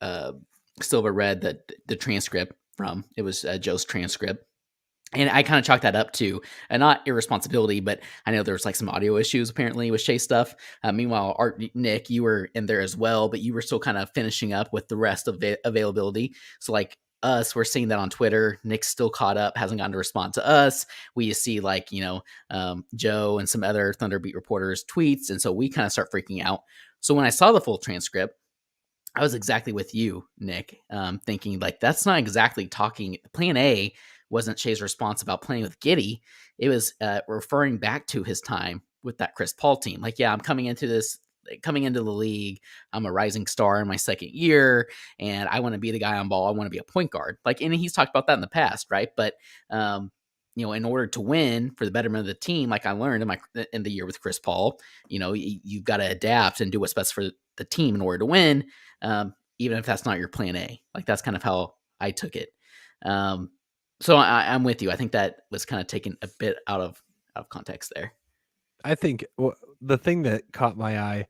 Silva read the transcript from. It was Joe's transcript. And I kind of chalked that up to not irresponsibility, but I know there was like some audio issues apparently with Shea stuff. Meanwhile, Nick, you were in there as well, but you were still kind of finishing up with the rest of availability. So like us, we're seeing that on Twitter. Nick's still caught up, hasn't gotten to respond to us. We see like, Joe and some other Thunder Beat reporters tweets. And so we kind of start freaking out. So when I saw the full transcript, I was exactly with you, Nick, thinking like, that's not exactly talking. Plan A wasn't Shea's response about playing with Giddey. It was referring back to his time with that Chris Paul team. Like, yeah, I'm coming into the league. I'm a rising star in my second year, and I want to be the guy on ball. I want to be a point guard. Like, and he's talked about that in the past, right? But in order to win for the betterment of the team, like I learned in the year with Chris Paul, you've got to adapt and do what's best for the team in order to win, even if that's not your plan A. Like that's kind of how I took it. So I'm with you. I think that was kind of taken a bit out of of context there. I think the thing that caught my eye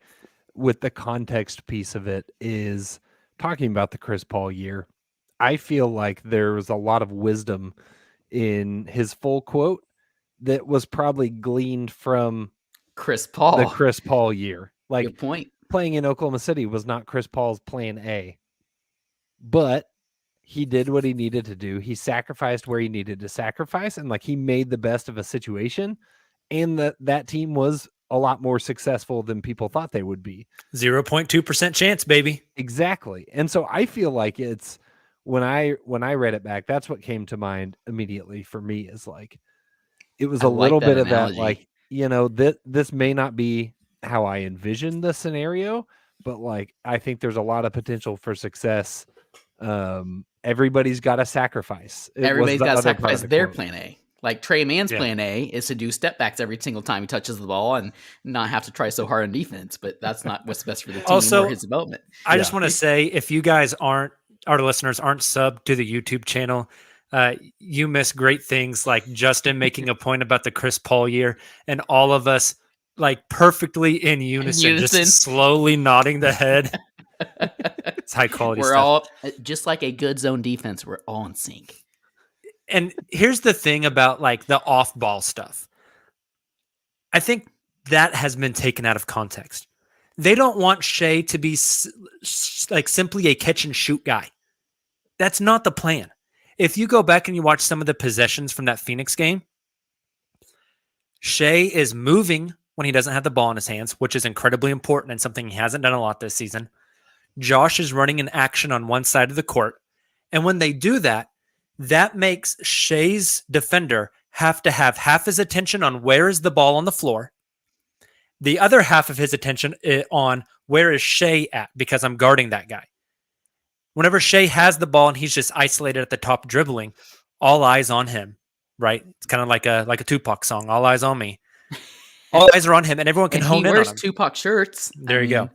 with the context piece of it is talking about the Chris Paul year. I feel like there was a lot of wisdom in his full quote that was probably gleaned from Chris the Paul. Chris Paul year. Like Good point. playing in Oklahoma City was not Chris Paul's plan A, but he did what he needed to do. He sacrificed where he needed to sacrifice, and like he made the best of a situation. And that team was a lot more successful than people thought they would be. 0.2% chance, baby. Exactly. And so I feel like it's when I read it back, that's what came to mind immediately for me is like it was I a like little that bit of that, analogy. like, this may not be how I envisioned the scenario, but like I think there's a lot of potential for success. Everybody's got to sacrifice. Everybody's got to sacrifice their quote. plan A. Like Trey Mann's Yeah. plan A is to do step backs every single time he touches the ball and not have to try so hard on defense. But that's not what's best for the team Also, or his development. I just want to say, if you guys our listeners aren't subbed to the YouTube channel, you miss great things like Justin making a point about the Chris Paul year and all of us like perfectly in unison. Just slowly nodding the head. It's high quality We're stuff. all just like a good zone defense. We're all in sync. And here's the thing about like the off ball stuff. I think that has been taken out of context. They don't want Shea to be like simply a catch and shoot guy. That's not the plan. If you go back and you watch some of the possessions from that Phoenix game, Shea is moving when he doesn't have the ball in his hands, which is incredibly important and something he hasn't done a lot this season. Josh is running an action on one side of the court. And when they do that, that makes Shea's defender have to have half his attention on where is the ball on the floor, the other half of his attention on where is Shea at, because I'm guarding that guy. Whenever Shea has the ball and he's just isolated at the top dribbling, all eyes on him, right? It's kind of like a Tupac song, all eyes on me. All eyes are on him, and everyone can hone in on him. He wears Tupac shirts. There you go.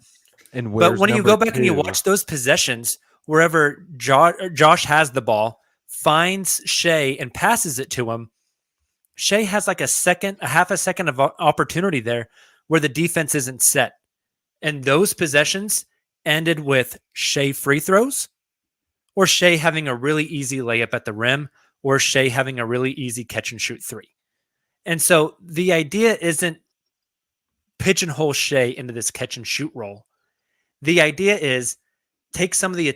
And but when you go back and you watch those possessions, wherever Josh has the ball, finds Shea and passes it to him, Shea has like a half a second of opportunity there where the defense isn't set. And those possessions ended with Shea free throws, or Shea having a really easy layup at the rim, or Shea having a really easy catch and shoot three. And so the idea isn't pigeonhole Shea into this catch and shoot role. The idea is take some of the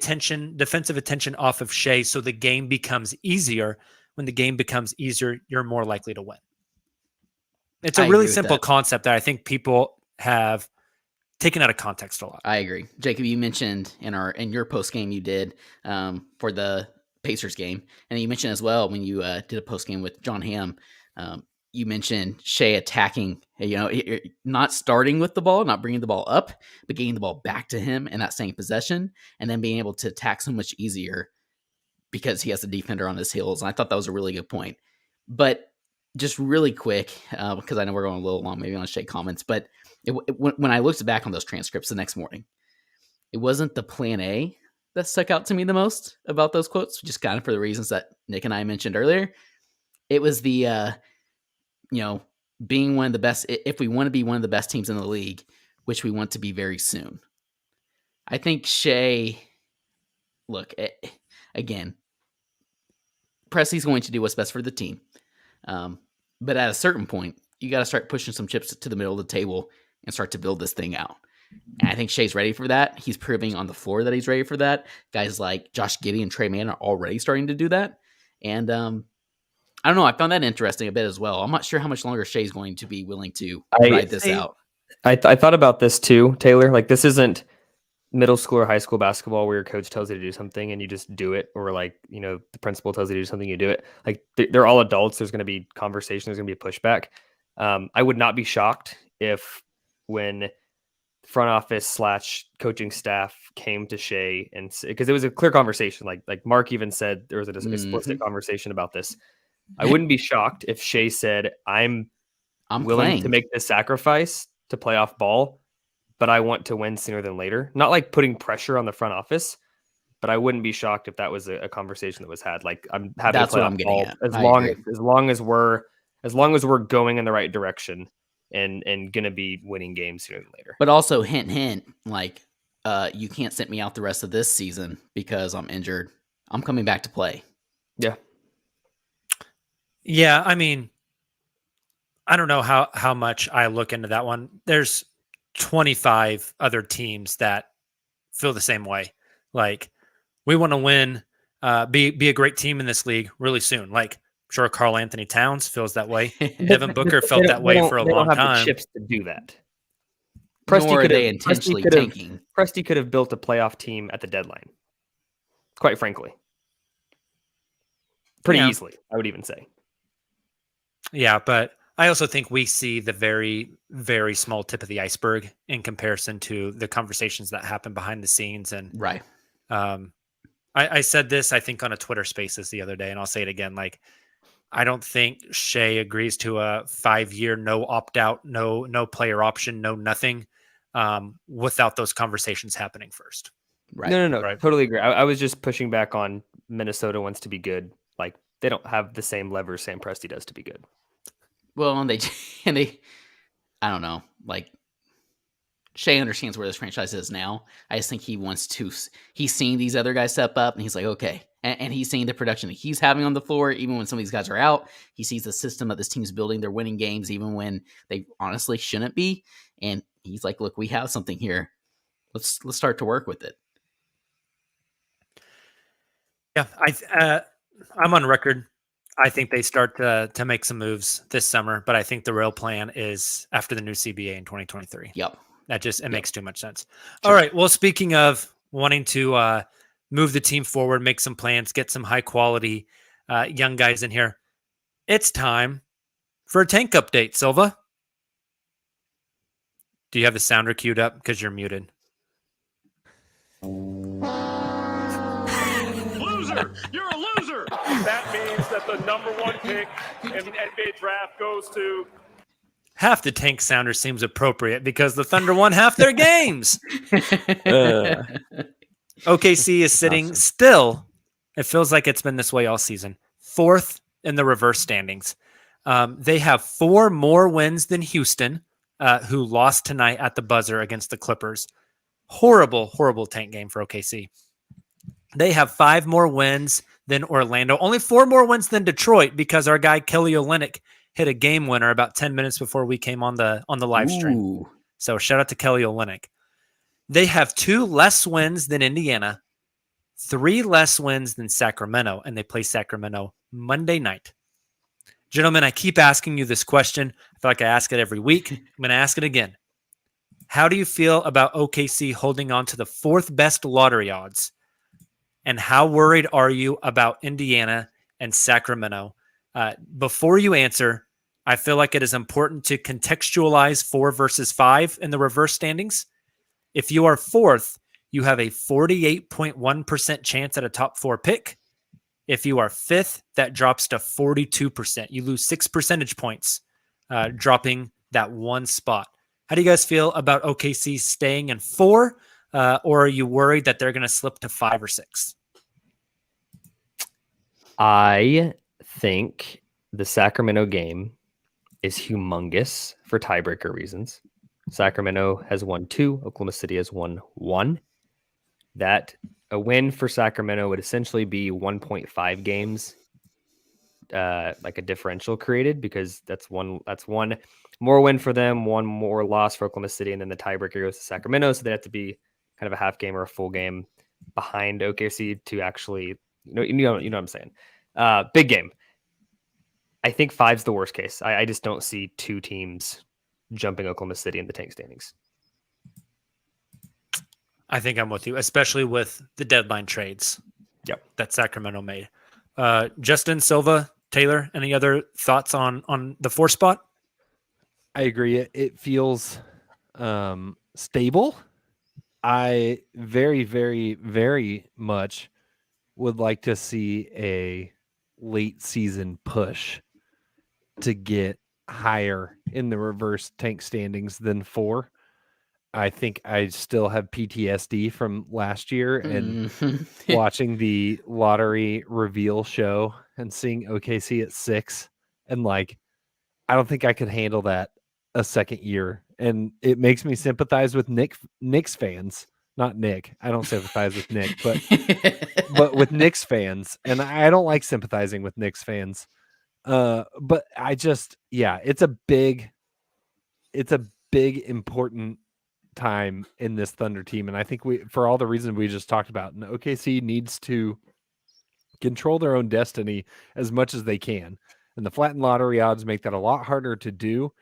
defensive attention off of Shea so the game becomes easier. When the game becomes easier, you're more likely to win. It's a really simple concept that I think people have taken out of context a lot. I agree. Jacob, you mentioned in your post game you did for the Pacers game, and you mentioned as well when you did a post game with John Hamm, you mentioned Shea attacking, not starting with the ball, not bringing the ball up, but getting the ball back to him in that same possession, and then being able to attack so much easier because he has a defender on his heels. And I thought that was a really good point. But just really quick, because I know we're going a little long, maybe on Shea comments, but when I looked back on those transcripts the next morning, it wasn't the plan A that stuck out to me the most about those quotes, just kind of for the reasons that Nick and I mentioned earlier. It was the, being one of the best, if we want to be one of the best teams in the league, which we want to be very soon. I think Shea, look, again, Presley's going to do what's best for the team. But at a certain point, you got to start pushing some chips to the middle of the table and start to build this thing out. And I think Shea's ready for that. He's proving on the floor that he's ready for that. Guys like Josh Giddey and Trey Mann are already starting to do that. And I don't know. I found that interesting a bit as well. I'm not sure how much longer Shea's going to be willing to ride this out. I thought about this too, Taylor. Like, this isn't middle school or high school basketball where your coach tells you to do something and you just do it, or like, the principal tells you to do something, you do it. Like, they're all adults. There's going to be conversation. There's going to be a pushback. I would not be shocked if when front office / coaching staff came to Shea, and because it was a clear conversation, like Mark even said there was an explicit conversation about this. I wouldn't be shocked if Shea said, I'm willing to make this sacrifice to play off ball, but I want to win sooner than later. Not like putting pressure on the front office, but I wouldn't be shocked if that was a conversation that was had. Like, I'm happy to play off ball as long as we're as long as we're going in the right direction and going to be winning games sooner than later. But also, hint, hint, like, you can't sit me out the rest of this season because I'm injured. I'm coming back to play. Yeah. Yeah, I mean, I don't know how much I look into that one. There's 25 other teams that feel the same way. Like, we want to win, be a great team in this league really soon. Like, sure, Karl Anthony Towns feels that way. Devin Booker felt that way for a long They don't have time. the chips to do that. Nor are they intentionally tanking. Presti could have built a playoff team at the deadline. Quite frankly. Pretty easily, I would even say. Yeah, but I also think we see the very, very small tip of the iceberg in comparison to the conversations that happen behind the scenes. And Right. I said this, I think, on a Twitter Spaces the other day, and I'll say it again. Like, I don't think Shea agrees to a 5-year no opt out, no player option, no nothing, without those conversations happening first. Right. No. Right. Totally agree. I was just pushing back on Minnesota wants to be good. Like, they don't have the same levers Sam Presti does to be good. Well, and they, I don't know. Like, Shea understands where this franchise is now. I just think he wants to. He's seeing these other guys step up, and he's like, okay. And he's seeing the production that he's having on the floor, even when some of these guys are out. He sees the system that this team's building. They're winning games, even when they honestly shouldn't be. And he's like, look, we have something here. Let's start to work with it. Yeah, I'm on record. I think they start to make some moves this summer, but I think the real plan is after the new CBA in 2023. Yep. That just makes too much sense. Sure. All right. Well, speaking of wanting to move the team forward, make some plans, get some high quality young guys in here, it's time for a tank update. Silva, do you have the sounder queued up? Because you're muted. Loser! You're a loser! That means that the number 1 pick in the NBA draft goes to... Half the tank sounder seems appropriate because the Thunder won half their games. OKC is sitting still. It feels like it's been this way all season. 4th in the reverse standings. They have 4 more wins than Houston, who lost tonight at the buzzer against the Clippers. Horrible, horrible tank game for OKC. They have 5 more wins than Orlando. Only 4 more wins than Detroit because our guy Kelly Olynyk hit a game winner about 10 minutes before we came on the live stream. Ooh. So shout out to Kelly Olynyk. They have 2 less wins than Indiana, 3 less wins than Sacramento, and they play Sacramento Monday night. Gentlemen, I keep asking you this question. I feel like I ask it every week. I'm going to ask it again. How do you feel about OKC holding on to the 4th best lottery odds? And how worried are you about Indiana and Sacramento? Before you answer, I feel like it is important to contextualize 4 versus 5 in the reverse standings. If you are 4th, you have a 48.1% chance at a top 4 pick. If you are 5th, that drops to 42%. You lose 6 percentage points, dropping that 1 spot. How do you guys feel about OKC staying in 4? Or are you worried that they're going to slip to 5 or 6? I think the Sacramento game is humongous for tiebreaker reasons. Sacramento has won 2. Oklahoma City has won 1. That a win for Sacramento would essentially be 1.5 games, like a differential created, because that's one more win for them, 1 more loss for Oklahoma City, and then the tiebreaker goes to Sacramento. So they have to be kind of a half game or a full game behind OKC to actually, you know what I'm saying. Big game. I think 5's the worst case. I just don't see 2 teams jumping Oklahoma City in the tank standings. I think I'm with you, especially with the deadline trades. Yep. That Sacramento made. Justin, Silva, Taylor, any other thoughts on the 4 spot? I agree. It feels stable. I very, very, very much would like to see a late season push to get higher in the reverse tank standings than 4. I think I still have PTSD from last year and watching the lottery reveal show and seeing OKC at 6 and like I don't think I could handle that a second year. And it makes me sympathize with Knicks fans. Not Nick. I don't sympathize with Nick, but with Knicks fans. And I don't like sympathizing with Knicks fans. But I just, yeah, it's a big important time in this Thunder team. And I think for all the reasons we just talked about, and OKC needs to control their own destiny as much as they can. And the flattened lottery odds make that a lot harder to do.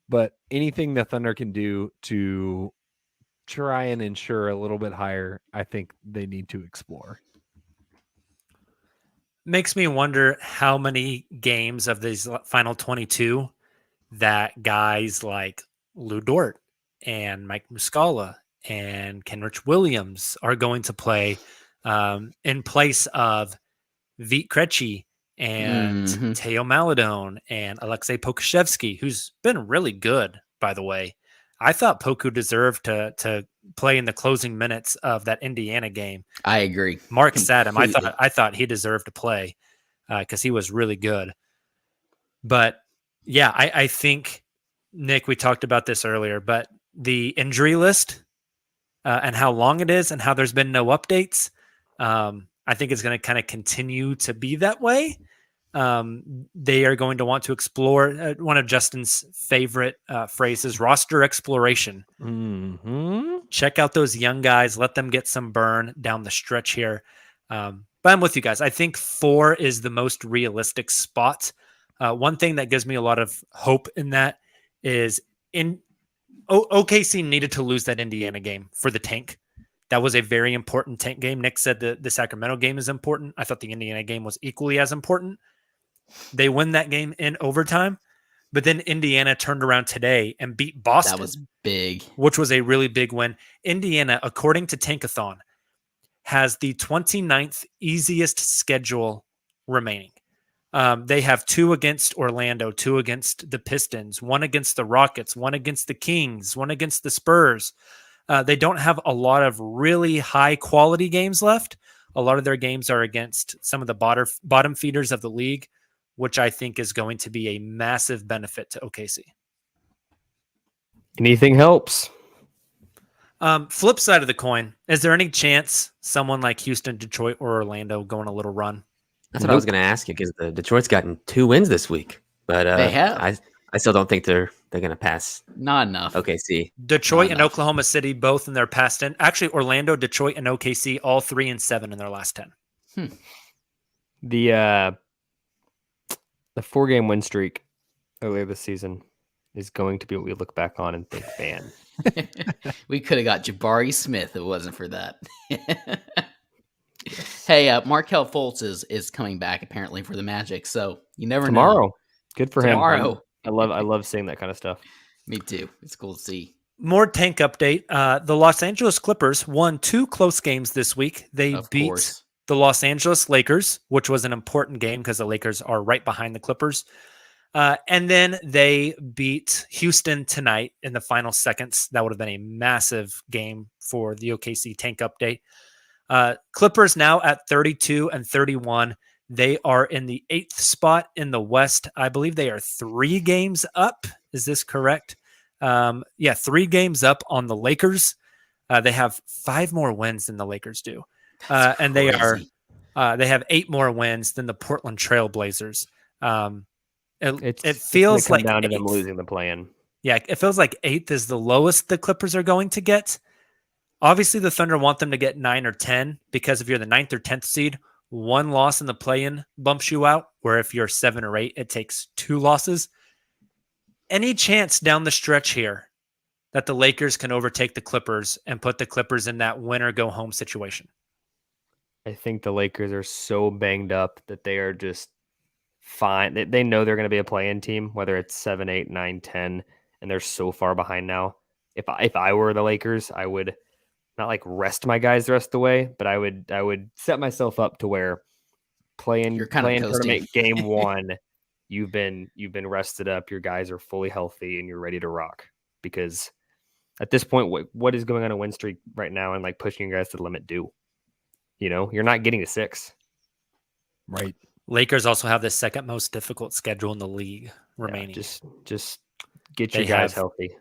But anything the Thunder can do to try and ensure a little bit higher, I think they need to explore. Makes me wonder how many games of these final 22 that guys like Lou Dort and Mike Muscala and Kenrich Williams are going to play in place of Vít Krejci and Teo Maledon and Alexei Pokusevski, who's been really good, by the way. I thought Poku deserved to play in the closing minutes of that Indiana game. I agree. Mark said him. I thought he deserved to play because he was really good. But yeah, I think, Nick, we talked about this earlier, but the injury list and how long it is and how there's been no updates, I think it's going to kind of continue to be that way. They are going to want to explore one of Justin's favorite phrases, roster exploration. Check out those young guys. Let them get some burn down the stretch here. But I'm with you guys. I think 4 is the most realistic spot. One thing that gives me a lot of hope in that is OKC needed to lose that Indiana game for the tank. That was a very important tank game. Nick said the Sacramento game is important. I thought the Indiana game was equally as important. They win that game in overtime, but then Indiana turned around today and beat Boston. That was big. Which was a really big win. Indiana, according to Tankathon, has the 29th easiest schedule remaining. They have 2 against Orlando, 2 against the Pistons, 1 against the Rockets, 1 against the Kings, 1 against the Spurs. They don't have a lot of really high quality games left. A lot of their games are against some of the bottom feeders of the league, which I think is going to be a massive benefit to OKC. Anything helps. Flip side of the coin, is there any chance someone like Houston, Detroit, or Orlando go on a little run? That's what I was going to ask you, because the Detroit's gotten 2 wins this week, but they have. I still don't think they're going to pass. Not enough. OKC. Detroit and Oklahoma City both in their past 10. Actually, Orlando, Detroit, and OKC all 3-7 in their last 10. The 4-game win streak earlier this season is going to be what we look back on and think, man, we could have got Jabari Smith if it wasn't for that. Hey, Markelle Fultz is coming back apparently for the Magic, so you never know. Tomorrow. Good for him. Tomorrow. I love seeing that kind of stuff. Me too. It's cool to see. More tank update. The Los Angeles Clippers won 2 close games this week. They beat the Los Angeles Lakers, which was an important game because the Lakers are right behind the Clippers. And then they beat Houston tonight in the final seconds. That would have been a massive game for the OKC tank update. Clippers now at 32-31. They are in the 8th spot in the West. I believe they are 3 games up. Is this correct? 3 games up on the Lakers. They have 5 more wins than the Lakers do. And they have 8 more wins than the Portland Trail Blazers. It feels like down to them losing the play-in. Yeah, it feels like 8th is the lowest the Clippers are going to get. Obviously, the Thunder want them to get 9 or 10 because if you're the 9th or 10th seed, 1 loss in the play-in bumps you out, where if you're 7 or 8, it takes 2 losses. Any chance down the stretch here that the Lakers can overtake the Clippers and put the Clippers in that win-or-go-home situation? I think the Lakers are so banged up that they are just fine. They know they're going to be a play-in team, whether it's 7, 8, 9, 10, and they're so far behind now. If I were the Lakers, I would not like rest my guys the rest of the way, but I would set myself up to where playing tournament game 1, you've been rested up, your guys are fully healthy, and you're ready to rock. Because at this point, what is going on a win streak right now and like pushing your guys to the limit do? You know, you're not getting to 6. Right. Lakers also have the second most difficult schedule in the league remaining. Just get They you guys have healthy.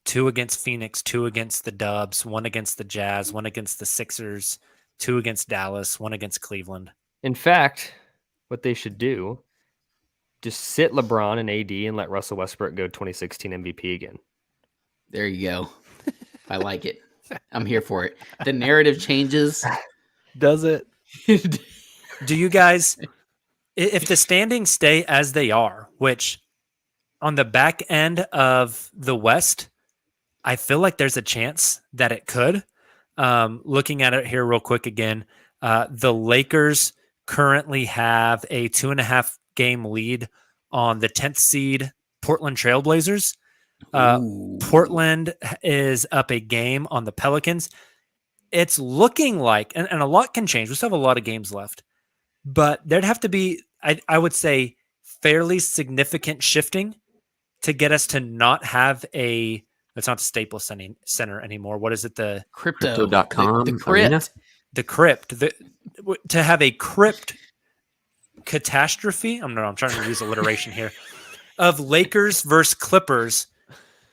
2 against Phoenix, 2 against the Dubs, 1 against the Jazz, 1 against the Sixers, 2 against Dallas, 1 against Cleveland. In fact, what they should do, just sit LeBron and AD and let Russell Westbrook go 2016 MVP again. There you go. I like it. I'm here for it. The narrative changes. Does it? Do you guys, if the standings stay as they are, which on the back end of the West, I feel like there's a chance that it could. Looking at it here real quick again, the Lakers currently have a 2.5 game lead on the 10th seed Portland Trailblazers. Portland is up a game on the Pelicans. It's looking like, and a lot can change. We still have a lot of games left, but there'd have to be, I would say, fairly significant shifting to get us to not have a, it's not the Staples Center anymore. What is it? The Crypto.com The arena? crypt. the crypt, to have a crypt catastrophe. I'm trying to use alliteration here, of Lakers versus Clippers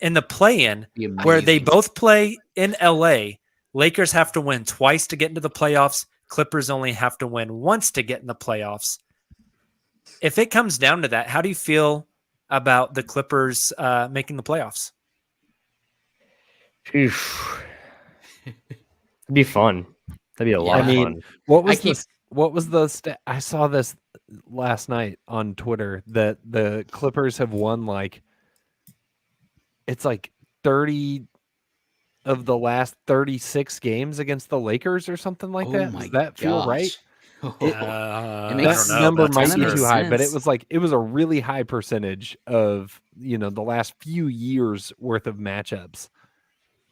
in the play-in, Be where they amazing. both play in LA. Lakers have to win twice to get into the playoffs. Clippers only have to win once to get in the playoffs. If it comes down to that, how do you feel about the Clippers making the playoffs? It'd be fun. That'd be a lot of fun. What was the stat? I saw this last night on Twitter that the Clippers have won it's like 30 of the last 36 games against the Lakers or something like that. Does that feel right? It makes That number That's might be weird. too high, but it sense. was a really high percentage of the last few years worth of matchups,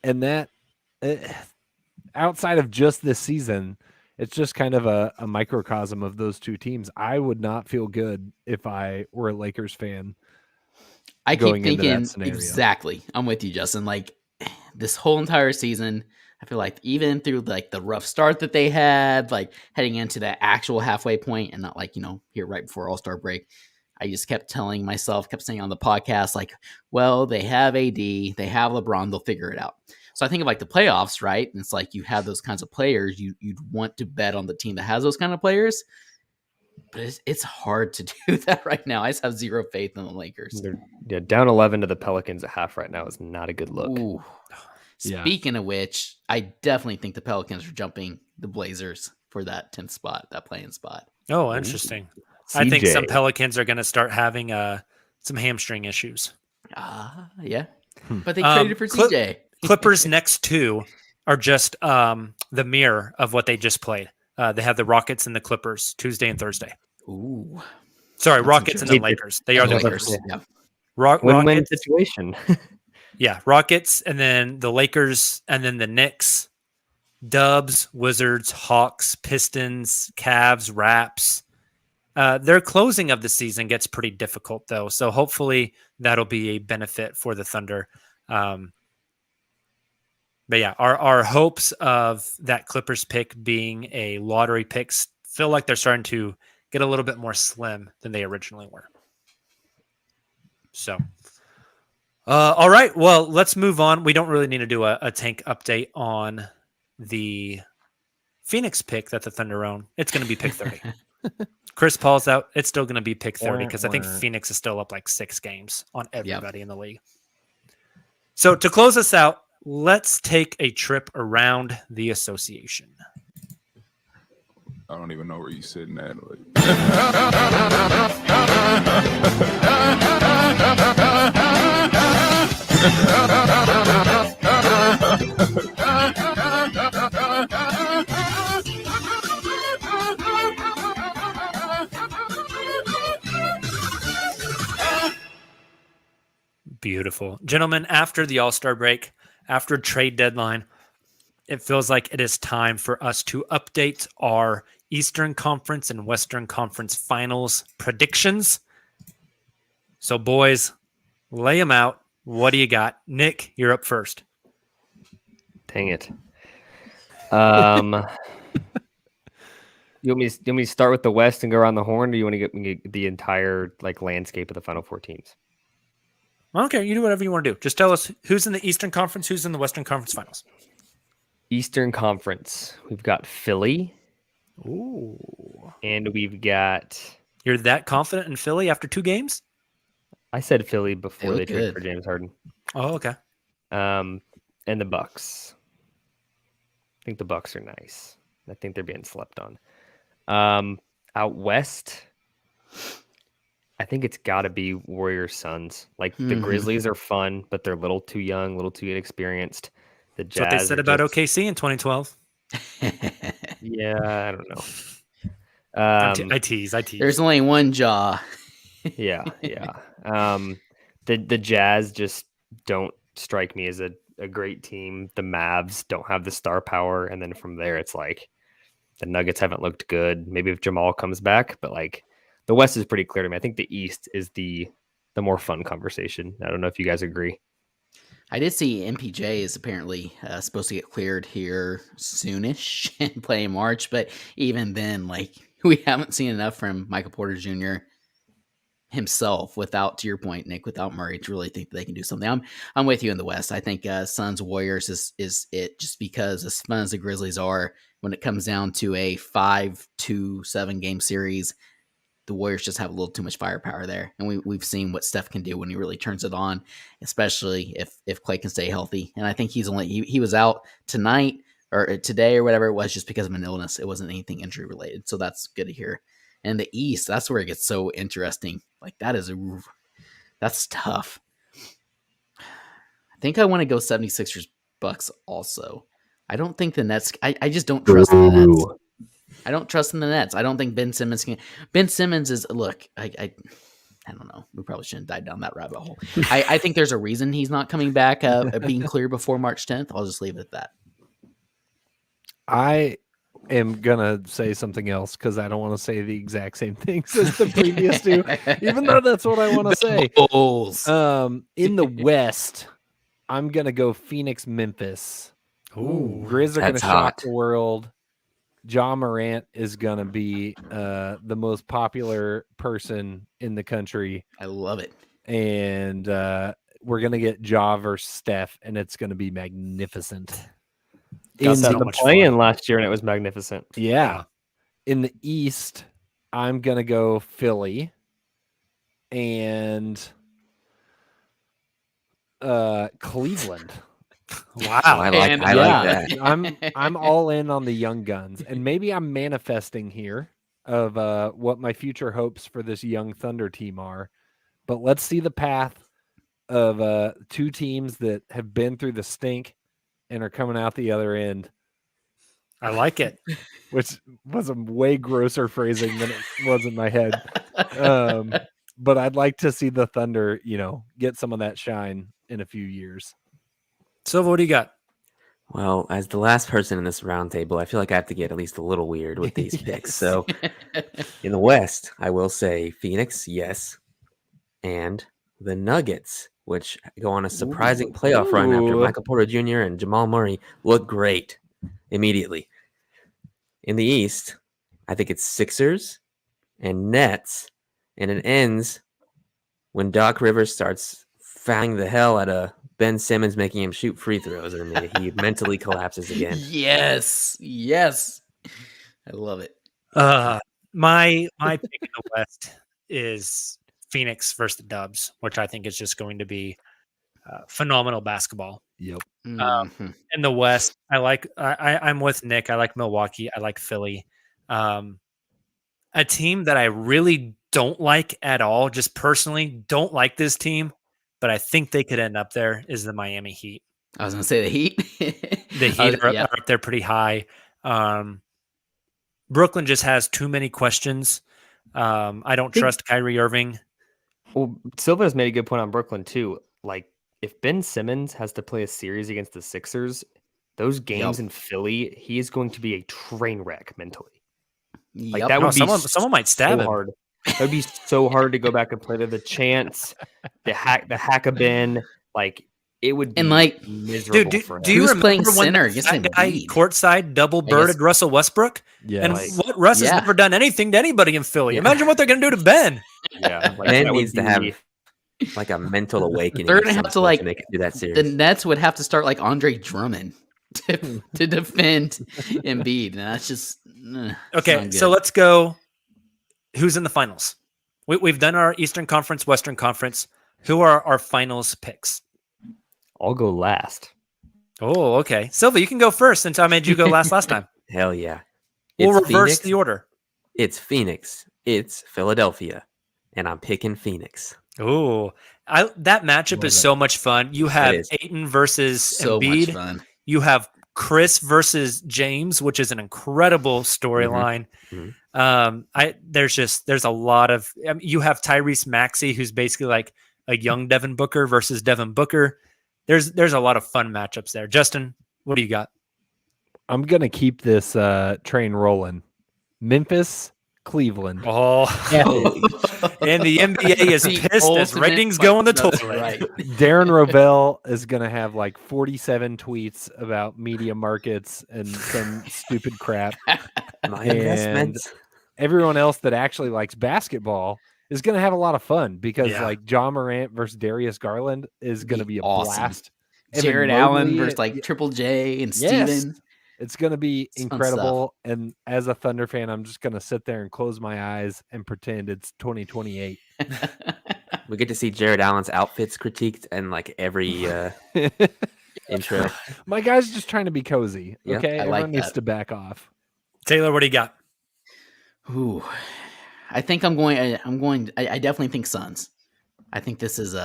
and that outside of just this season, it's just kind of a microcosm of those two teams. I would not feel good if I were a Lakers fan. I keep going into that thinking scenario. exactly. I'm with you, Justin. Like this whole entire season, I feel like even through like the rough start that they had, like heading into that actual halfway point and not like, here right before All-Star break, I just kept telling myself, kept saying on the podcast, like, well, they have AD, they have LeBron, they'll figure it out. So I think of like the playoffs, right? And it's like you have those kinds of players. You'd want to bet on the team that has those kind of players. But it's hard to do that right now. I just have zero faith in the Lakers. They're down 11 to the Pelicans at half right now is not a good look. Ooh. Yeah. Speaking of which, I definitely think the Pelicans are jumping the Blazers for that 10th spot, that playing spot. Oh, interesting. I think CJ. some Pelicans are going to start having some hamstring issues. Yeah. But they traded for CJ. Clippers next 2 are just the mirror of what they just played. They have the Rockets and the Clippers Tuesday and Thursday. Ooh. Sorry, Rockets and the interesting. Lakers. They are the Lakers. Lakers. Yeah. Win-win Rockets, situation. yeah, Rockets, and then the Lakers, and then the Knicks, Dubs, Wizards, Hawks, Pistons, Cavs, Raps. Their closing of the season gets pretty difficult, though. So hopefully that'll be a benefit for the Thunder. But yeah, our hopes of that Clippers pick being a lottery pick feel like they're starting to get a little bit more slim than they originally were. So, all right. Well, let's move on. We don't really need to do a tank update on the Phoenix pick that the Thunder own. It's going to be pick 30. Chris Paul's out. It's still going to be pick 30 because I think Phoenix is still up like 6 games on everybody in the league. So to close us out, let's take a trip around the association. I don't even know where you're sitting at. Beautiful. Gentlemen, after the All-Star break, after trade deadline, it feels like it is time for us to update our Eastern Conference and Western Conference Finals predictions. So, boys, lay them out. What do you got? Nick, you're up first. Dang it. You want me to start with the West and go around the horn, or you want to get the entire like landscape of the Final Four teams? Okay, you do whatever you want to do. Just tell us who's in the Eastern Conference, who's in the Western Conference Finals. Eastern Conference, we've got Philly. Ooh. And we've got... You're that confident in Philly after 2 games? I said Philly before they traded good. for James Harden. Oh, okay. And the Bucks. I think the Bucks are nice. I think they're being slept on. Out west, I think it's got to be Warriors Suns. Like the Grizzlies are fun, but they're a little too young, a little too inexperienced. The Jazz. That's what they said about OKC in 2012. Yeah, I don't know. I tease. There's only one jaw. Yeah. The Jazz just don't strike me as a great team. The Mavs don't have the star power, and then from there, it's like the Nuggets haven't looked good. Maybe if Jamal comes back, but like the West is pretty clear to me. I think the East is the more fun conversation. I don't know if you guys agree. I did see MPJ is apparently supposed to get cleared here soonish and play in March, but even then, like we haven't seen enough from Michael Porter Jr. himself without, to your point, Nick, without Murray to really think that they can do something. I'm with you in the West. I think Suns Warriors is it, just because as fun as the Grizzlies are, when it comes down to a 5-7 game series, the Warriors just have a little too much firepower there. And we've seen what Steph can do when he really turns it on, especially if Clay can stay healthy. And I think he was out tonight or today or whatever it was just because of an illness. It wasn't anything injury related. So that's good to hear. And the East, that's where it gets so interesting. Like that's tough. I think I want to go 76ers Bucks also. I don't think the Nets, I just don't trust in the Nets. I don't trust in the Nets. I don't think Ben Simmons can. Ben Simmons is, look, I don't know. We probably shouldn't dive down that rabbit hole. I think there's a reason he's not coming back, being clear before March 10th. I'll just leave it at that. I am gonna say something else because I don't want to say the exact same things as the previous two, even though that's what I want to say. Bulls. In the West, I'm gonna go Phoenix, Memphis. Ooh, Grizz are gonna that's shock hot. the world. Ja Morant is gonna be the most popular person in the country, I love it. and we're gonna get Ja versus Steph, and it's gonna be magnificent. Got so the much play-in fun. last year, and it was magnificent. Yeah. In the East, I'm going to go Philly and Cleveland. Wow. I like that. I'm all in on the young guns, and maybe I'm manifesting here of what my future hopes for this young Thunder team are. But let's see the path of 2 teams that have been through the stink and are coming out the other end, I like it. which was a way grosser phrasing than it was in my head. But I'd like to see the Thunder, get some of that shine in a few years. Silva, what do you got? Well, as the last person in this roundtable, I feel like I have to get at least a little weird with these picks. So in the West, I will say Phoenix, yes, and the Nuggets, which go on a surprising playoff run after Michael Porter Jr. and Jamal Murray look great immediately. In the East, I think it's Sixers and Nets, and it ends when Doc Rivers starts fouling the hell out of Ben Simmons, making him shoot free throws, and he mentally collapses again. Yes. I love it. My pick in the West is Phoenix versus the Dubs, which I think is just going to be phenomenal basketball. Yep. In the West, I'm with Nick. I like Milwaukee. I like Philly. A team that I really don't like at all, just personally don't like this team, but I think they could end up there, is the Miami Heat. I was going to say the Heat. The Heat are up there pretty high. Brooklyn just has too many questions. I don't trust Kyrie Irving. Well, Silva has made a good point on Brooklyn too. Like, if Ben Simmons has to play a series against the Sixers, those games in Philly, he is going to be a train wreck mentally. Like that would be someone might stab him. hard. That would be so hard to go back and play. The chance, the hack-a-bin, like it would be miserable for him. Do you Who's remember playing when center that against guy Embiid? courtside double birded Russell Westbrook? Yeah. And Like- what Russ has Yeah. never done anything to anybody in Philly. Yeah. Imagine what they're going to do to Ben. Yeah, like, Ben that would needs to have be- like a mental awakening. They're of gonna some have to sort like make it through that the series. Nets would have to start like Andre Drummond to defend Embiid, and that's just Okay, so let's go. Who's in the finals? We've done our Eastern Conference, Western Conference. Who are our finals picks? I'll go last. Oh, okay. Silva, you can go first since I made you go last time. Hell yeah. We'll It's reverse Phoenix, the order. It's Phoenix. It's Philadelphia. And I'm picking Phoenix. Oh, that matchup Love is it. so much fun. You have is. Aiton versus so Embiid. much fun. You have Chris versus James, which is an incredible storyline. Mhm. There's a lot of you have Tyrese Maxey, who's basically like a young Devin Booker versus Devin Booker. There's a lot of fun matchups there. Justin, what do you got? I'm gonna keep this train rolling. Memphis, Cleveland. Oh, and the NBA is The pissed as ultimate ratings go on the that's toilet. right. Darren Rovell is gonna have like 47 tweets about media markets and some stupid crap. My And investments. Everyone else that actually likes basketball is gonna have a lot of fun because Yeah. like John Morant versus Darius Garland is gonna be a awesome. blast. Evan Jared Allen Mobley, versus like Triple J and Yes. Steven. It's going to be It's fun incredible. And as a Thunder fan, I'm just going to sit there and close my eyes and pretend it's 2028. We get to see Jared Allen's outfits critiqued and like every intro. My guy's just trying to be cozy. Yeah, Okay. I like Everyone needs that. to back off. Taylor, what do you got? Ooh, I think I'm going. I definitely think Suns. I think this is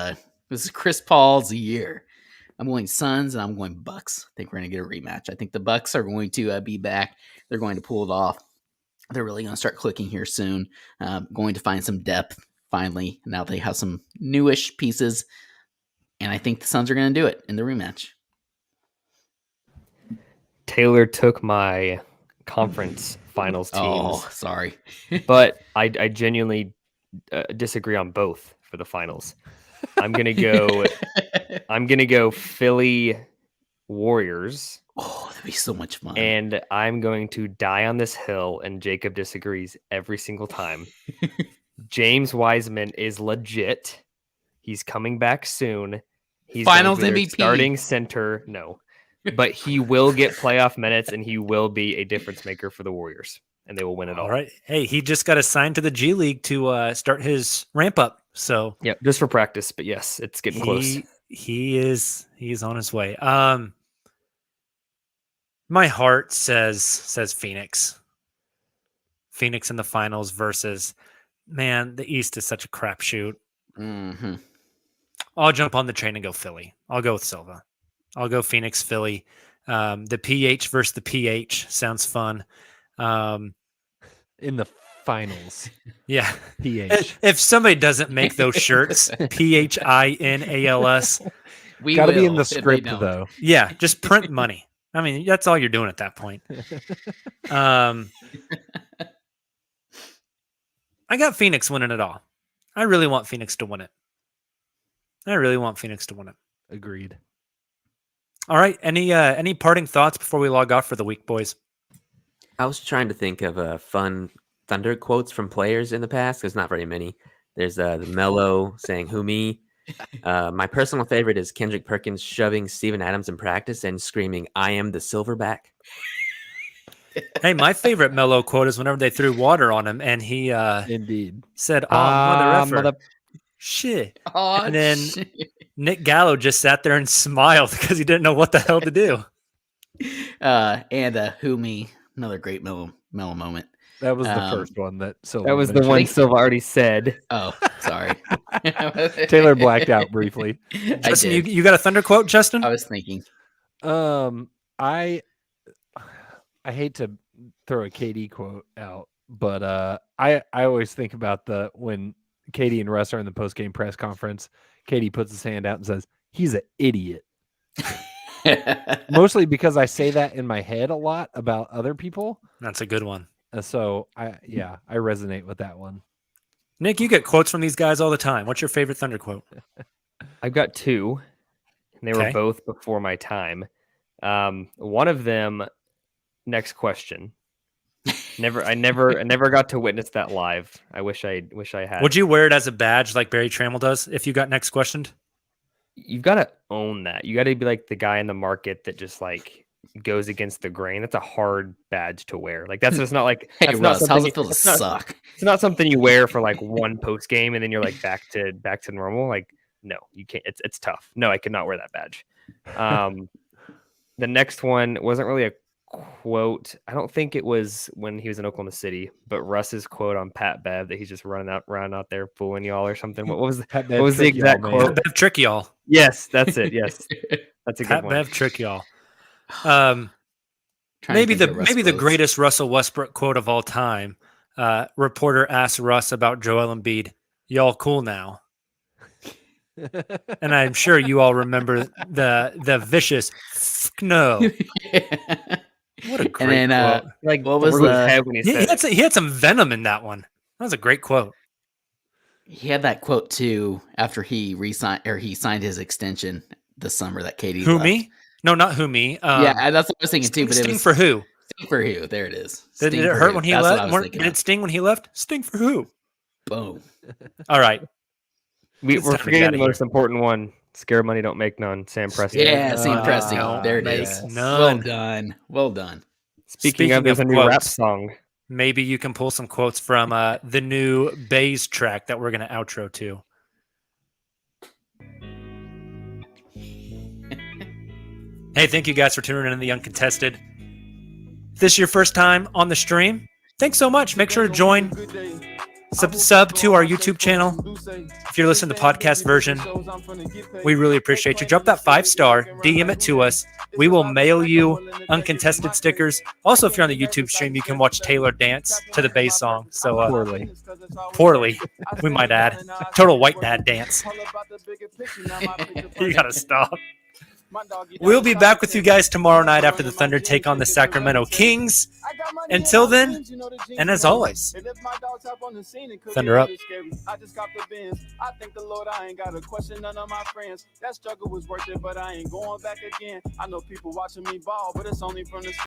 Chris Paul's year. I'm going Suns and I'm going Bucks. I think we're going to get a rematch. I think the Bucks are going to be back. They're going to pull it off. They're really going to start clicking here soon. Going to find some depth finally. Now they have some newish pieces, and I think the Suns are going to do it in the rematch. Taylor took my conference finals teams, Oh, sorry. but I genuinely disagree on both for the finals. I'm gonna go. I'm gonna go Philly Warriors, Oh, that'd be so much fun. and I'm going to die on this hill. And Jacob disagrees every single time. James Wiseman is legit. He's coming back soon. He's going to Finals be their MVP. starting center. No, but he will get playoff minutes, and he will be a difference maker for the Warriors, and they will win it all. All right. Hey, he just got assigned to the G League to start his ramp up. So Yeah, just for practice, but yes, it's getting close. he's on his way. My heart says Phoenix. Phoenix in the finals versus the East is such a crapshoot. Mm-hmm. I'll jump on the train and go Philly. I'll go with Silva. I'll go Phoenix, Philly. The PH versus the PH sounds fun. In the finals. Yeah. PH. If somebody doesn't make those shirts, PHINALS, We Got to be in will the if they script, don't. though. yeah, just print money. I mean, that's all you're doing at that point. I got Phoenix winning it all. I really want Phoenix to win it. Agreed. All right. Any parting thoughts before we log off for the week, boys? I was trying to think of fun Thunder quotes from players in the past. There's not very many. There's the Melo saying "Who me." My personal favorite is Kendrick Perkins shoving Steven Adams in practice and screaming, "I am the Silverback." Hey, my favorite Melo quote is whenever they threw water on him and he Indeed. said, "Oh, mother effer." mother- Shit. Oh, And then- shit. Nick Gallo just sat there and smiled because he didn't know what the hell to do. And Who Me, another great Mellow moment. That was the Um, first one that Silva That was the mentioned. one Silva already said. Oh, sorry. Taylor blacked out briefly. I Justin, did. you got a Thunder quote, Justin? I was thinking. I hate to throw a KD quote out, but I always think about when Katie and Russ are in the post game press conference. Katie puts his hand out and says, "He's an idiot." Mostly because I say that in my head a lot about other people. That's a good one. So I resonate with that one. Nick, you get quotes from these guys all the time. What's your favorite Thunder quote? I've got two, and they Okay. were both before my time. One of them, next question. I never got to witness that live. I wish I had. Would you wear it as a badge like Barry Trammell does if you got next questioned? You've got to own that. You got to be like the guy in the market that just like goes against the grain. That's a hard badge to wear. Like that's just not like Hey, that's not Russ, how's something it feel to it's not- suck? It's not something you wear for like one post game and then you're like back to normal. Like no, you can't. It's tough. No, I could not wear that badge. The next one wasn't really a quote. I don't think it was when he was in Oklahoma City, but Russ's quote on Pat Bev that he's just running out there fooling y'all or something. What was Pat what was the trick y'all, exact man. quote? Bev trick y'all. Yes, that's it. Yes, that's a good Pat one. Bev trick y'all. Trying to Maybe think of Russ the quotes. greatest Russell Westbrook quote of all time. Reporter asked Russ about Joel Embiid. Y'all cool now? And I'm sure you all remember the vicious "F- no." What a great And then, quote. Like what was threw his the- head when he He said it. had some venom in that one. That was a great quote. he had that quote too after he signed his extension this summer that Katie Who left. me? No, not who me. Yeah, that's what I was thinking too. Sting, But it Sting was for who? Sting for who? There it is. Did Sting it for hurt who. when he That's what I left? was thinking Did of. it sting when he left? Sting for who? Boom. All right. We're It's time to get forgetting outta the most important one. Scare money don't make none. Sam Preston. Yeah, Sam Uh, Presti. no, There it makes is. none. Well done. Well done. Speaking of, there's a new rap quotes, song. maybe you can pull some quotes from the new Bays track that we're going to outro to. Hey, thank you guys for tuning in to the Uncontested. If this is your first time on the stream, thanks so much. Make sure to join, sub to our YouTube channel. If you're listening to the podcast version, we really appreciate you. Drop that 5-star, DM it to us. We will mail you Uncontested stickers. Also, if you're on the YouTube stream, you can watch Taylor dance to the bass song. So poorly, we might add. Total white dad dance. You gotta stop. We'll be back with you guys tomorrow night after the Thunder take on the Sacramento Kings. Until then, and as always, Thunder up. I just got the bins. I thank the Lord I ain't got to question none of my friends. That struggle was worth it, but I ain't going back again. I know people watching me ball, but it's only from the